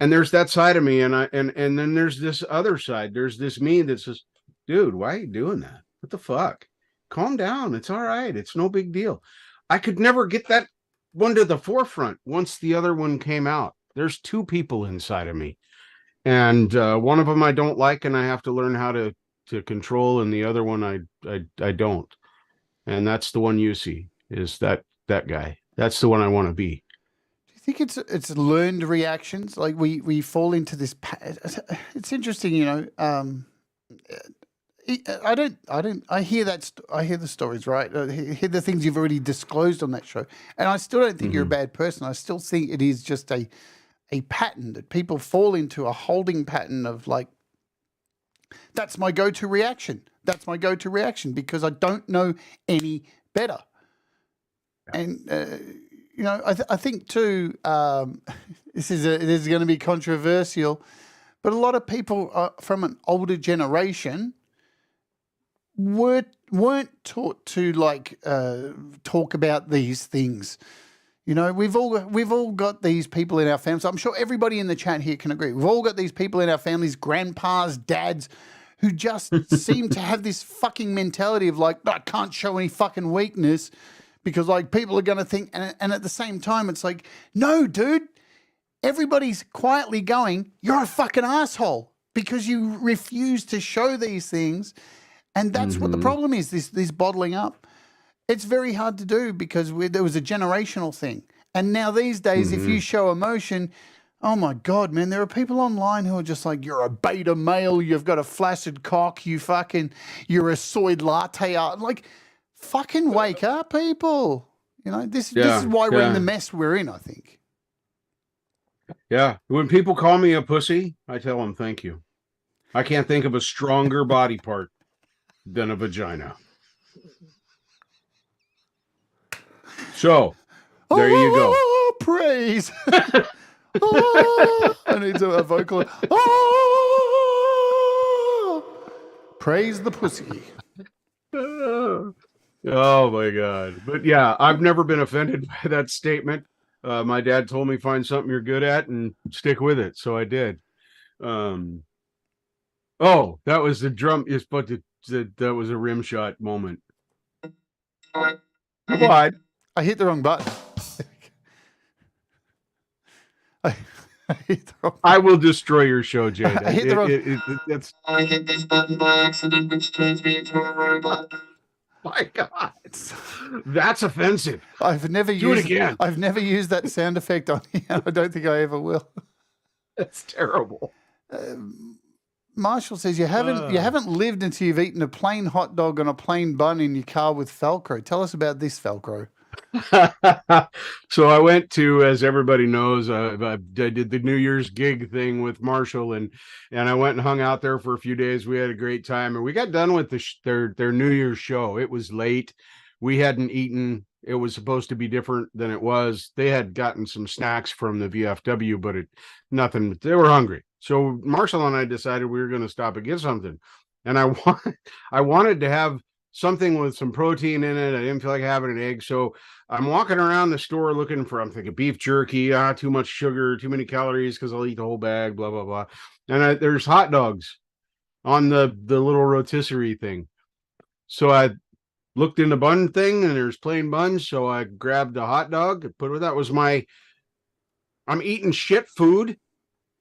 And there's that side of me, and then there's this other side. There's this me that says, dude, why are you doing that? What the fuck? Calm down. It's all right. It's no big deal. I could never get that one to the forefront once the other one came out. There's two people inside of me. And one of them I don't like, and I have to learn how to control, and the other one I don't. And that's the one you see, is that guy. That's the one I want to be. I think it's learned reactions. Like we fall into this. It's interesting, I hear the stories, right? I hear the things you've already disclosed on that show, and I still don't think you're a bad person. I still think it is just a pattern that people fall into, a holding pattern of like, that's my go-to reaction. That's my go-to reaction because I don't know any better. And you know, I think too, this is going to be controversial, but a lot of people from an older generation weren't taught to like talk about these things. You know, we've all got these people in our families. I'm sure everybody in the chat here can agree. We've all got these people in our families, grandpas, dads, who just seem to have this fucking mentality of like, I can't show any fucking weakness because like people are going to think, and at the same time, it's like, no, dude, everybody's quietly going, you're a fucking asshole because you refuse to show these things. And that's what the problem is, this bottling up. It's very hard to do because there was a generational thing. And now these days, if you show emotion, oh my God, man, there are people online who are just like, you're a beta male, you've got a flaccid cock, you're a soy latte art. Like, fucking wake up, people. You know, this is why we're in the mess we're in, I think. Yeah. When people call me a pussy, I tell them thank you. I can't think of a stronger body part than a vagina. So, there you go. Praise. I need a vocal. Oh, praise the pussy. Oh my God. But yeah, I've never been offended by that statement. My dad told me find something you're good at and stick with it. So I did. Oh, that was the drum. That was a rim shot moment. What? I hit the wrong button. I will destroy your show, Jade. I hit the wrong. That's... I hit this button by accident, which turns me into a robot. My God, that's offensive. I've never Do it again. I've never used that sound effect on here. I don't think I ever will. That's terrible. Marshall says you haven't lived until you've eaten a plain hot dog on a plain bun in your car with Falcro. Tell us about this, Falcro. So I went to, as everybody knows, I did the New Year's gig thing with Marshall, and I went and hung out there for a few days. We had a great time, and we got done with their New Year's show. It was late. We hadn't eaten. It was supposed to be different than it was. They had gotten some snacks from the VFW, but nothing. They were hungry. So Marshall and I decided we were going to stop and get something, and I wanted to have something with some protein in it. I didn't feel like having an egg. So I'm walking around the store looking for, I'm thinking beef jerky, too much sugar, too many calories because I'll eat the whole bag, blah, blah, blah. And there's hot dogs on the little rotisserie thing. So I looked in the bun thing and there's plain buns. So I grabbed a hot dog, that was I'm eating shit food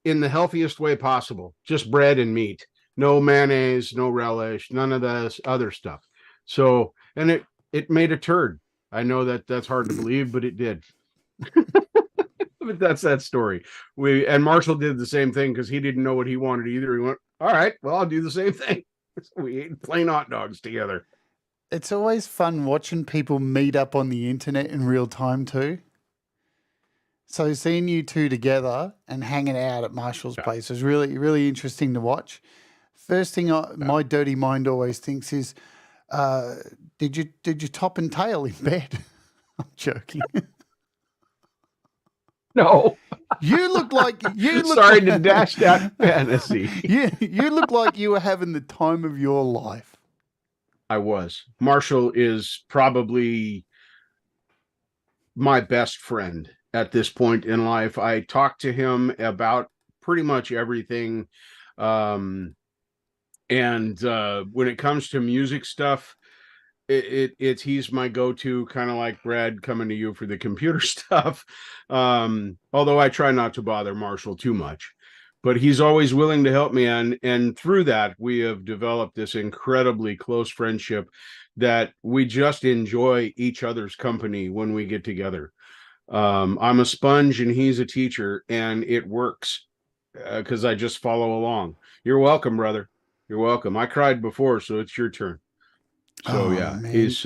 in the healthiest way possible. Just bread and meat. No mayonnaise, no relish, none of this other stuff. So, and it made a turd. I know that's hard to believe, but it did. But that's that story. And Marshall did the same thing because he didn't know what he wanted either. He went, all right, well, I'll do the same thing. So we ate plain hot dogs together. It's always fun watching people meet up on the internet in real time too. So seeing you two together and hanging out at Marshall's place is really, really interesting to watch. First thing my dirty mind always thinks is, did you top and tail in bed? I'm joking. No. You look like Sorry to dash that fantasy. You look like you were having the time of your life. I was. Marshall is probably my best friend at this point in life. I talk to him about pretty much everything. And when it comes to music stuff, he's my go-to, kind of like Brad coming to you for the computer stuff. Although I try not to bother Marshall too much, but he's always willing to help me. And through that, we have developed this incredibly close friendship that we just enjoy each other's company when we get together. I'm a sponge and he's a teacher, and it works because I just follow along. You're welcome, brother. You're welcome. I cried before, so it's your turn. So yeah, man. He's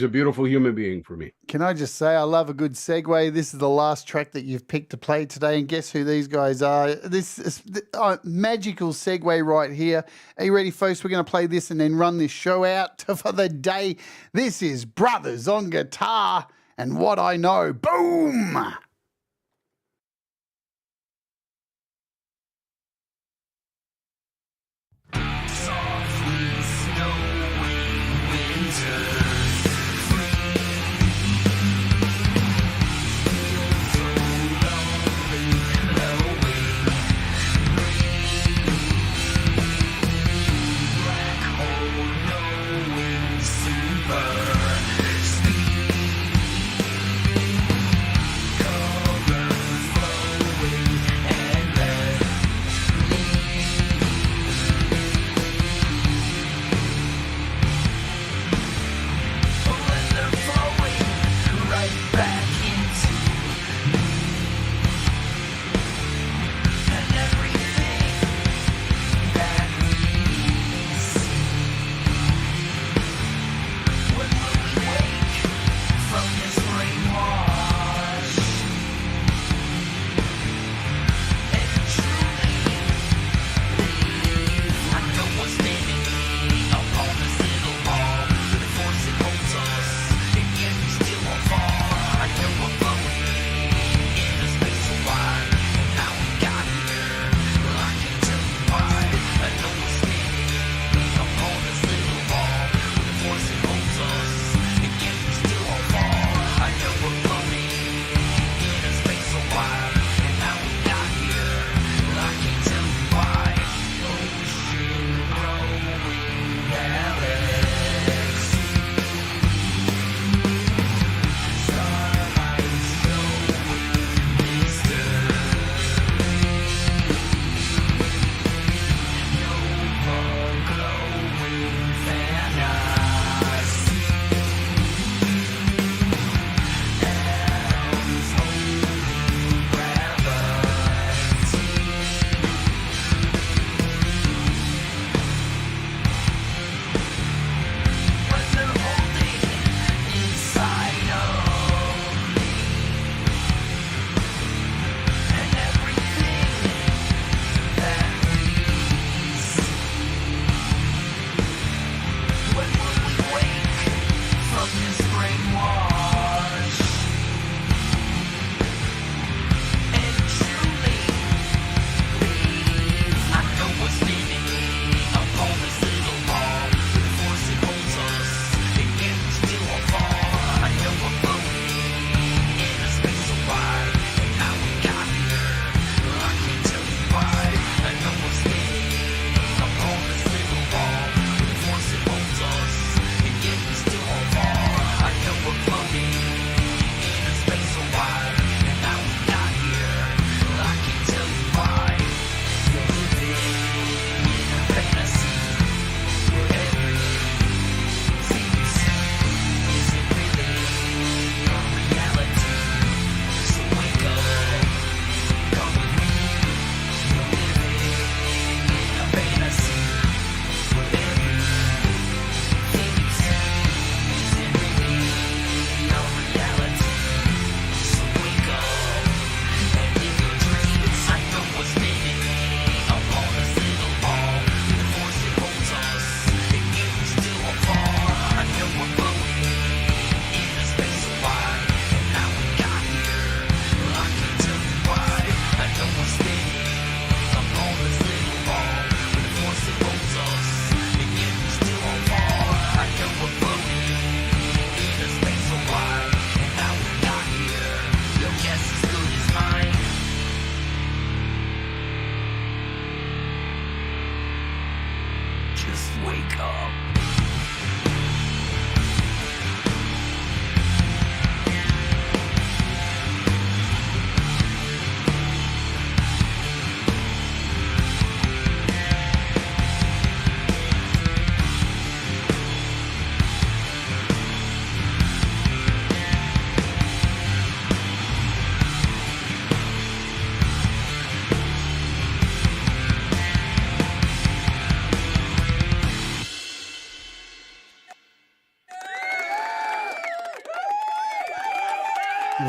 a beautiful human being for me. Can I just say, I love a good segue. This is the last track that you've picked to play today, and guess who these guys are? This is magical segue right here. Are you ready, folks? We're going to play this and then run this show out for the day. This is Brothers on Guitar, and what I know. Boom!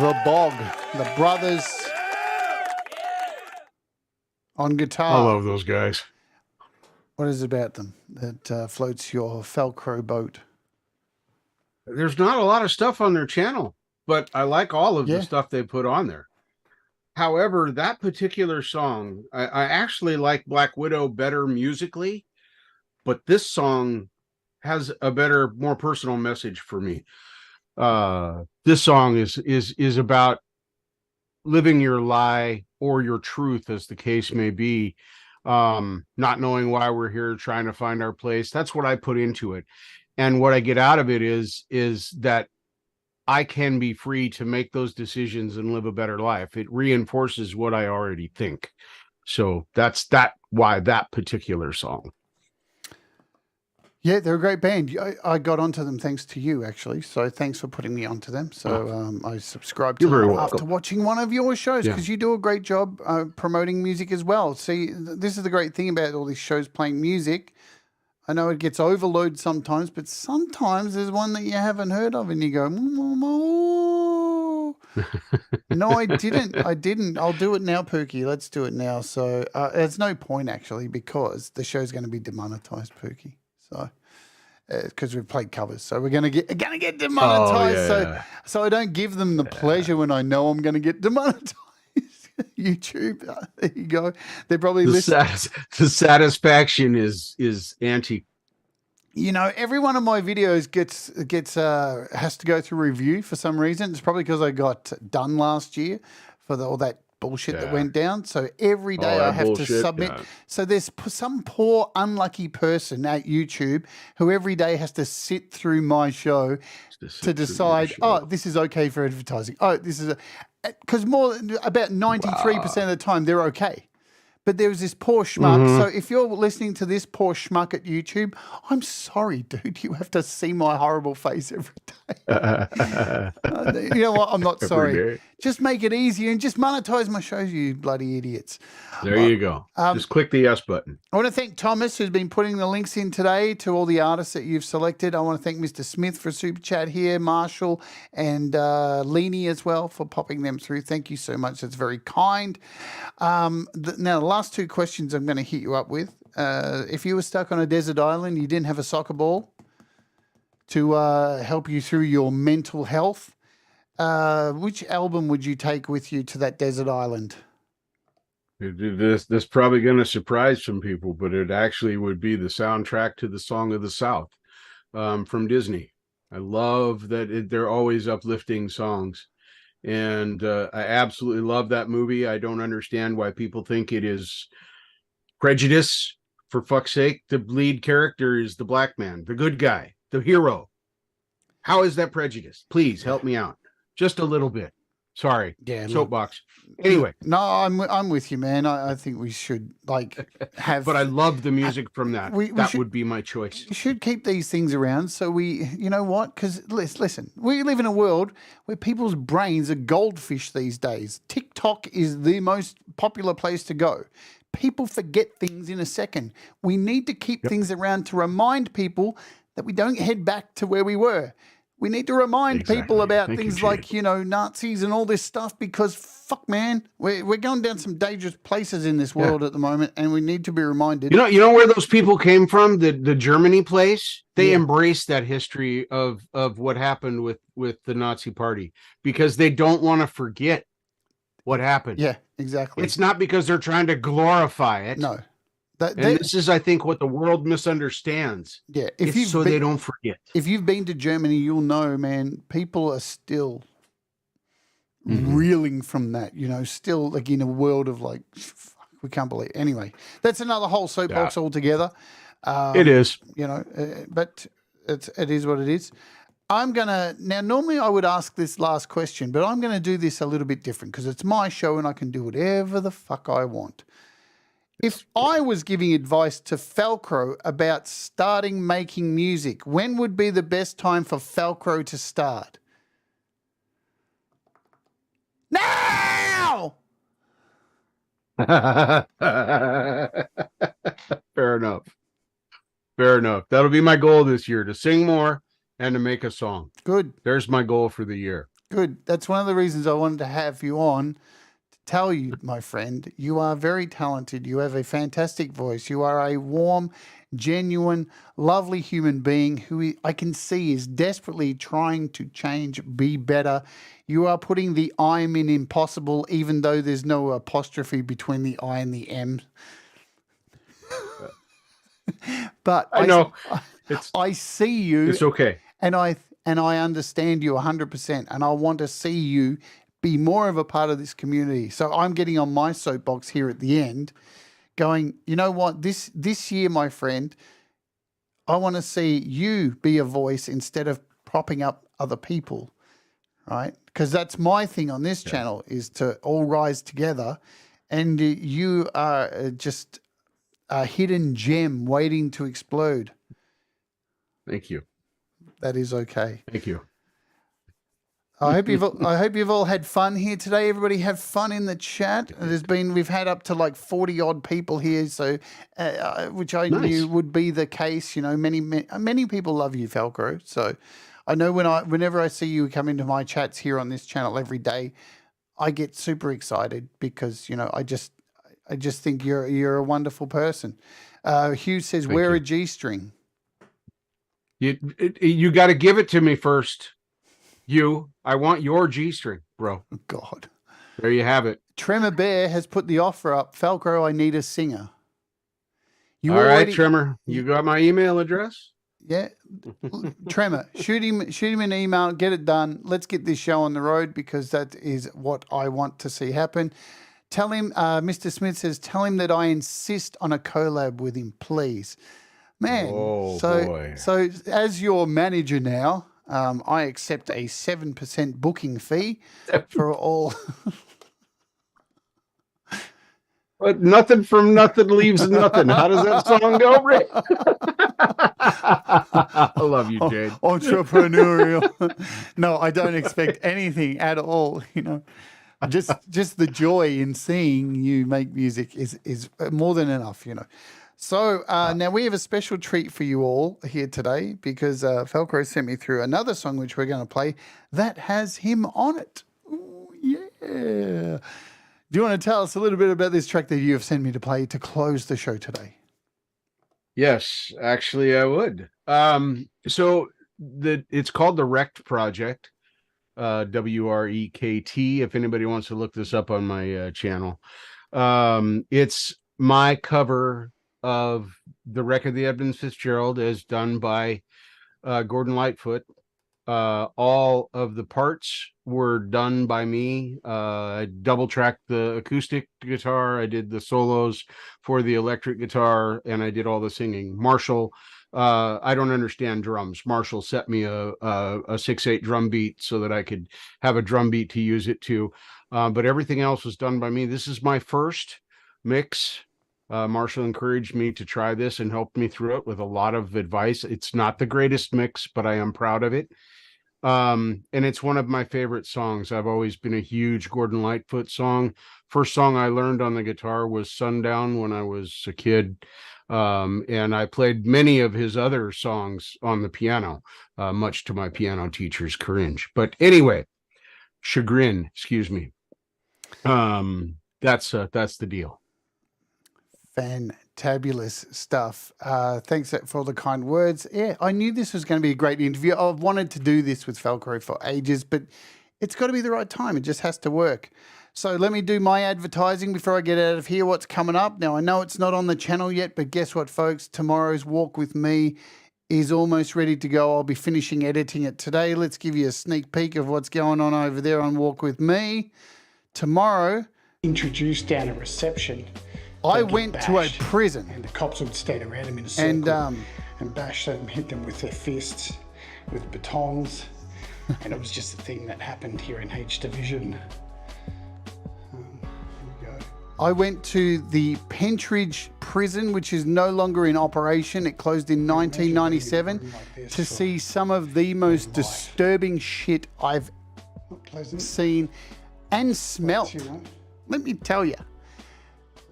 The Bog, the brothers on guitar. I love those guys. What is it about them that floats your Falcro boat? There's not a lot of stuff on their channel. but I like all of Yeah. the stuff they put on there. However, that particular song, I actually like Black Widow better musically, but this song has a better, more personal message for me. This song is about living your lie or your truth, as the case may be, not knowing why we're here, trying to find our place. That's what I put into it. And what I get out of it is that I can be free to make those decisions and live a better life. It reinforces what I already think. So that's why that particular song. Yeah, they're a great band. I got onto them thanks to you, actually. So thanks for putting me onto them. So I subscribed to them after watching one of your shows, because you do a great job promoting music as well. See, this is the great thing about all these shows playing music. I know it gets overloaded sometimes, but sometimes there's one that you haven't heard of and you go, no, I didn't. I'll do it now, Pookie. Let's do it now. So there's no point, actually, because the show's going to be demonetized, Pookie. So because we've played covers, so we're gonna get demonetized. So I don't give them the pleasure when I know I'm going to get demonetized. YouTube, there you go. They're probably listening. The satisfaction is anti. You know, every one of my videos has to go through review for some reason. It's probably because I got done last year for all that bullshit that went down. So every day I have to submit. Yeah. So there's some poor unlucky person at YouTube who every day has to sit through my show to decide, this is okay for advertising. Oh, this is because about 93% of the time they're okay. But there was this poor schmuck. So if you're listening to this poor schmuck at YouTube, I'm sorry, dude. You have to see my horrible face every day. You know what? I'm not sorry. Just make it easier and just monetize my shows, you bloody idiots. There you go. Just click the yes button. I want to thank Thomas, who's been putting the links in today to all the artists that you've selected. I want to thank Mr. Smith for a super chat here, Marshall, and Leanie as well for popping them through. Thank you so much. That's very kind. Now, the last two questions I'm going to hit you up with. If you were stuck on a desert island, you didn't have a soccer ball to help you through your mental health, which album would you take with you to that desert island? This probably going to surprise some people, but it actually would be the soundtrack to the Song of the South from Disney. I love that they're always uplifting songs. And I absolutely love that movie. I don't understand why people think it is prejudice. For fuck's sake, the lead character is the black man, the good guy, the hero. How is that prejudice? Please help me out. Just a little bit. Sorry. Yeah. Soapbox. Anyway. No, I'm with you, man. I think we should have. But I love the music from that. That would be my choice. We should keep these things around. So you know what? Because listen, we live in a world where people's brains are goldfish these days. TikTok is the most popular place to go. People forget things in a second. We need to keep things around to remind people that we don't head back to where we were. We need to remind people about things like, Nazis and all this stuff, because fuck, man, we're going down some dangerous places in this world at the moment, and we need to be reminded. You know where those people came from? The Germany place. They embraced that history of what happened with the Nazi Party, because they don't want to forget what happened. Yeah, exactly. It's not because they're trying to glorify it. No. This is, I think, what the world misunderstands. Yeah, they don't forget. If you've been to Germany, you'll know, man, people are still reeling from that, still like in a world of like, fuck, we can't believe it. Anyway, that's another whole soapbox altogether. It is. But it is what it is. Now normally I would ask this last question, but I'm going to do this a little bit different because it's my show and I can do whatever the fuck I want. If I was giving advice to Falcro about starting making music, when would be the best time for Falcro to start? Now! Fair enough. That'll be my goal this year, to sing more and to make a song. Good. There's my goal for the year. Good. That's one of the reasons I wanted to have you on, to tell you, my friend, you are very talented. You have a fantastic voice. You are a warm, genuine, lovely human being who I can see is desperately trying to change, be better. You are putting the I'm in impossible, even though there's no apostrophe between the I and the M. But I know. I see you. It's okay. And I understand you 100%, and I want to see you be more of a part of this community. So I'm getting on my soapbox here at the end, going, you know what? This year, my friend, I want to see you be a voice instead of propping up other people, right? Because that's my thing on this channel, is to all rise together, and you are just a hidden gem waiting to explode. Thank you. That is okay. Thank you. I hope you've all had fun here today. Everybody have fun in the chat. We've had up to like 40 odd people here, so which I knew would be the case. You know, many people love you, Falcro. So I know whenever I see you come into my chats here on this channel every day, I get super excited because, you know, I just think you're a wonderful person. Hugh says, Thank wear you. a G-string. You got to give it to me first. I want your G-string, bro. God. There you have it. Tremor Bear has put the offer up. Falcro, I need a singer. All right, Tremor. You got my email address? Yeah. Tremor, shoot him an email, get it done. Let's get this show on the road, because that is what I want to see happen. Tell him, Mr. Smith says, tell him that I insist on a collab with him, please. Man, boy. So as your manager now, I accept a 7% booking fee for all. But nothing from nothing leaves nothing. How does that song go, Rick? I love you, Jade. Entrepreneurial. No, I don't expect anything at all. You know, just the joy in seeing you make music is more than enough. You know. So now we have a special treat for you all here today, because Falcro sent me through another song which we're going to play that has him on it. Ooh, yeah. Do you want to tell us a little bit about this track that you have sent me to play to close the show today? Yes, actually I would. So it's called the Wrecked Project, WREKT, if anybody wants to look this up on my channel. It's my cover of The Wreck of the Edmund Fitzgerald, as done by Gordon Lightfoot. All of the parts were done by me. I double tracked the acoustic guitar, I did the solos for the electric guitar, and I did all the singing. Marshall, I don't understand drums. Marshall set me a 6/8 drum beat so that I could have a drum beat to use it to. But everything else was done by me. This is my first mix. Marshall encouraged me to try this and helped me through it with a lot of advice. It's not the greatest mix, but I am proud of it. And it's one of my favorite songs. I've always been a huge Gordon Lightfoot song. First song I learned on the guitar was Sundown when I was a kid. And I played many of his other songs on the piano, much to my piano teacher's cringe. But anyway, chagrin, excuse me. That's the deal. Fantabulous stuff. Thanks for all the kind words. Yeah, I knew this was going to be a great interview. I've wanted to do this with Falcro for ages, but it's got to be the right time. It just has to work. So let me do my advertising before I get out of here. What's coming up? Now, I know it's not on the channel yet, but guess what, folks? Tomorrow's Walk With Me is almost ready to go. I'll be finishing editing it today. Let's give you a sneak peek of what's going on over there on Walk With Me. Tomorrow, introduced down a reception. I went to a prison. And the cops would stand around him in a circle and bash them, hit them with their fists, with batons. And it was just a thing that happened here in H Division. I went to the Pentridge prison, which is no longer in operation. It closed in 1997, to see some of the most disturbing shit I've seen and smelt. Let me tell you.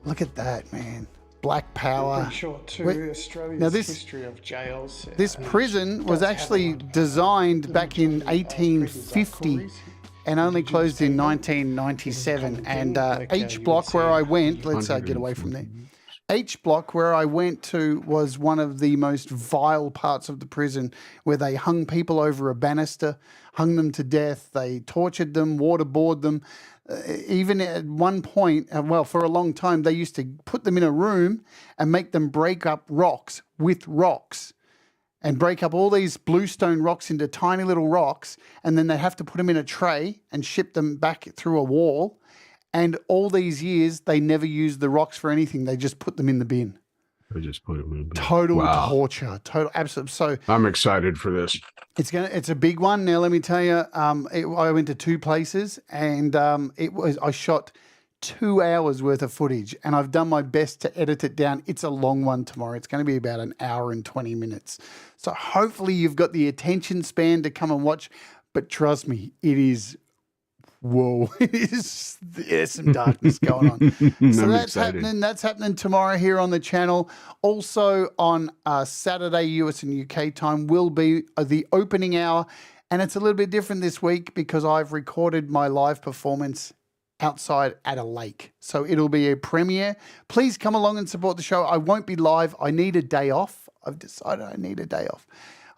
Look at that, man. Black power. Short too. Australia's now this history of jails. This prison was actually designed back in 1850. and only closed in 1997. And H Block, where I went, let's get away from there. H Block, where I went to, was one of the most vile parts of the prison, where they hung people over a banister, hung them to death, they tortured them, waterboarded them. Even at one point, well, for a long time, they used to put them in a room and make them break up rocks with rocks, and break up all these bluestone rocks into tiny little rocks, and then they have to put them in a tray and ship them back through a wall. And all these years, they never used the rocks for anything. They just put them in the bin. I just put them in. Total torture. Total absolute. So I'm excited for this. It's a big one. Now, let me tell you, I went to 2 places, and I shot 2 hours worth of footage, and I've done my best to edit it down. It's a long one tomorrow. It's going to be about an hour and 20 minutes. So hopefully you've got the attention span to come and watch. But trust me, it is. Whoa, there's some darkness going on. So that's happening. That's happening tomorrow here on the channel. Also on Saturday, US and UK time, will be the opening hour. And it's a little bit different this week because I've recorded my live performance outside at a lake. So it'll be a premiere. Please come along and support the show. I won't be live. I need a day off. I've decided I need a day off.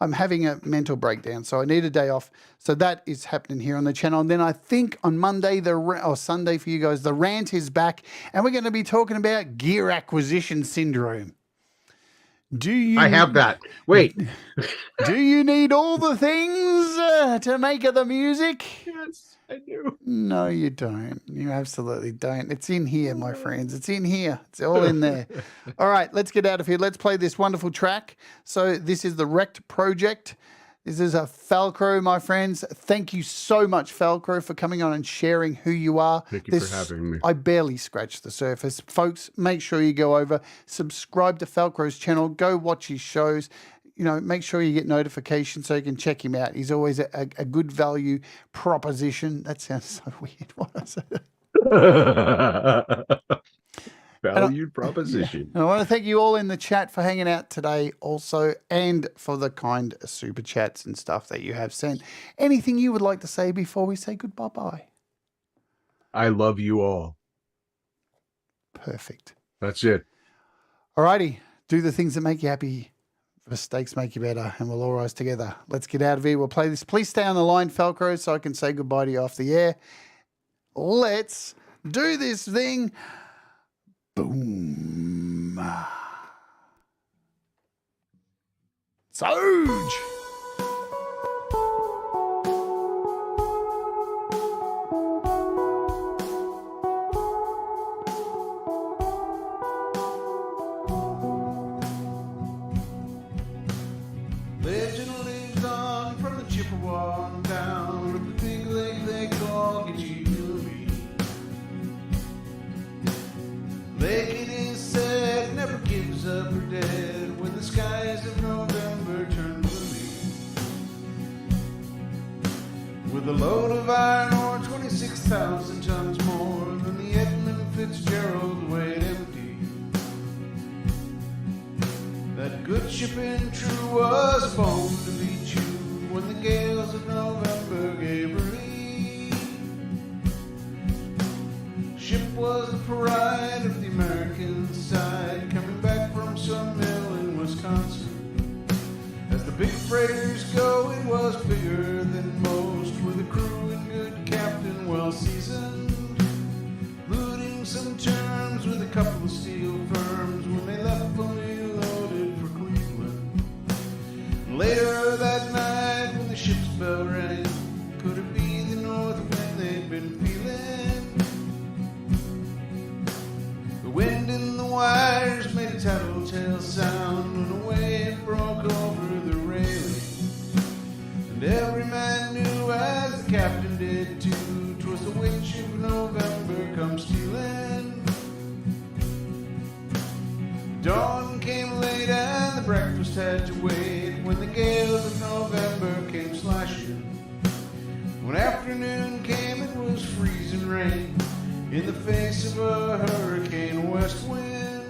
I'm having a mental breakdown, so I need a day off. So that is happening here on the channel. And then I think on Monday, or Sunday for you guys, the rant is back, and we're going to be talking about gear acquisition syndrome. I have that. Wait. Do you need all the things to make the music? Yes, I do. No, you don't. You absolutely don't. It's in here, my friends. It's in here. It's all in there. All right, let's get out of here. Let's play this wonderful track. So this is the Wrecked Project. This is a Falcro, my friends. Thank you so much, Falcro, for coming on and sharing who you are. Thank you for having me. I barely scratched the surface. Folks, make sure you go over, subscribe to Falcro's channel, go watch his shows. You know, make sure you get notifications so you can check him out. He's always a good value proposition. That sounds so weird. What I said. Valued proposition. And I want to thank you all in the chat for hanging out today also, and for the kind super chats and stuff that you have sent. Anything you would like to say before we say goodbye? I love you all. Perfect. That's it. All righty. Do the things that make you happy. Mistakes make you better, and we'll all rise together. Let's get out of here. We'll play this. Please stay on the line, Falcro, so I can say goodbye to you off the air. Let's do this thing. Boom. Soj. Legend lives on from the Chippewa down to the big lake they call Gitchie. Lake it is said never gives up her dead when the skies of November turn blue. With a load of iron ore 26,000 tons more than the Edmund Fitzgerald weighed empty. That good ship in true was a bone to be chewed when the gales of November gave her leave. Ship was the pride of the American side, coming back from some mill in Wisconsin. As the big freighters go, it was bigger than most, with a crew and good captain well seasoned. Looting some terms with a couple of steel firms when they left fully loaded for Cleveland. Later that night when the ship's bell rang, could it be the north wind they'd been feeling? The wind in the wires made a tattletale sound when a wave broke over the railing. And every man knew, as the captain did too, 'twas the witch of November come stealing. Dawn came late and the breakfast had to wait when the gales of November came slashing. When afternoon came, it was freezing rain in the face of a hurricane west wind.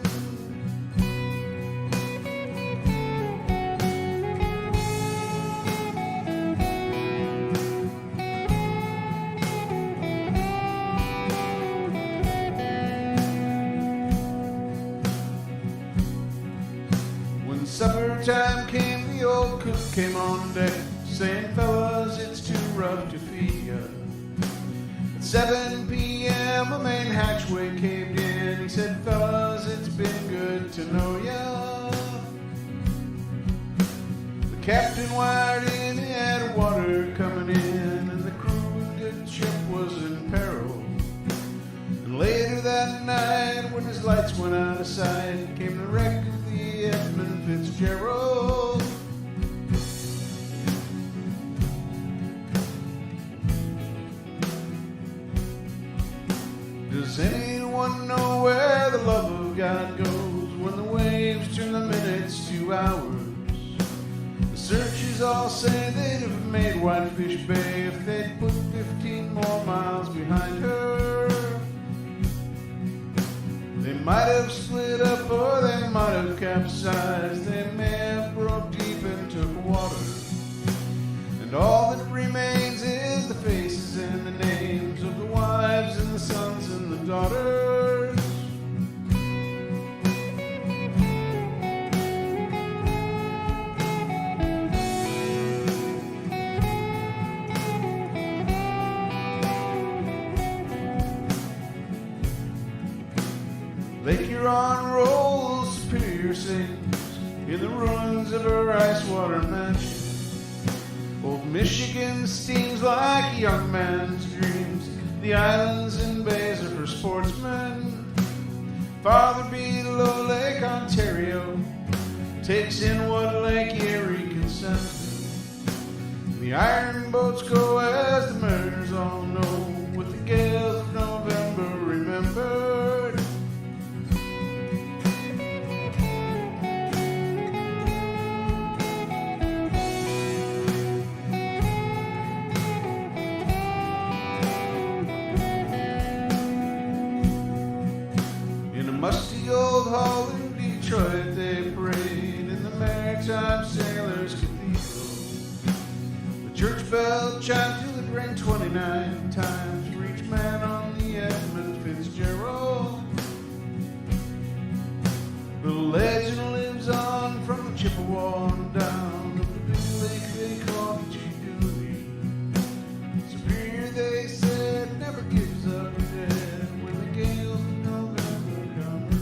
came on deck, saying, fellas, it's too rough to feed ya. At 7 p.m. a main hatchway caved in. He said, fellas, it's been good to know ya. The captain wired in, he had water coming in, and the crew of the ship was in peril. And later that night, when his lights went out of sight, came the wreck of the Edmund Fitzgerald. Does anyone know where the love of God goes when the waves turn the minutes to hours? The searchers all say they'd have made Whitefish Bay if they'd put 15 more miles behind her. They might have split up or they might have capsized. They may have broke deep and took water. And all that remains is the faces and the names of the wives and the sons and the daughters. Lake Huron rolls Superior sings in the ruins of her ice water mansion. Old Michigan steams like a young man's dreams. The islands and bays are for sportsmen. Farther below Lake Ontario takes in what Lake Erie can send. The iron boats go as the mariners all know, with the gales of November remembered. Musty old hall in Detroit they parade in the Maritime Sailors Cathedral. The church bell chimed till it rang 29 times for each man on the Edmund Fitzgerald. The legend lives on from the Chippewa on down of the big lake they call Chidoulee. Superior, they said, never gives up dead when the gales of November come relief.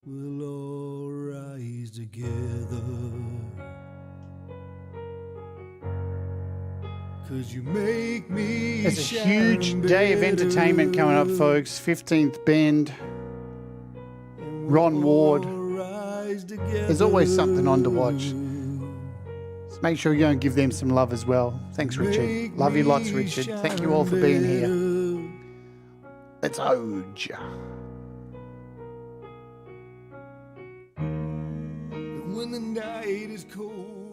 We'll all rise together, 'cause you make me. There's a huge day of entertainment coming up, folks. 15th Bend, Ron Ward. There's always something on to watch. So make sure you go and give them some love as well. Thanks, Richard. Love you lots, Richard. Thank you all for being here. Let's Oj. When the night is cold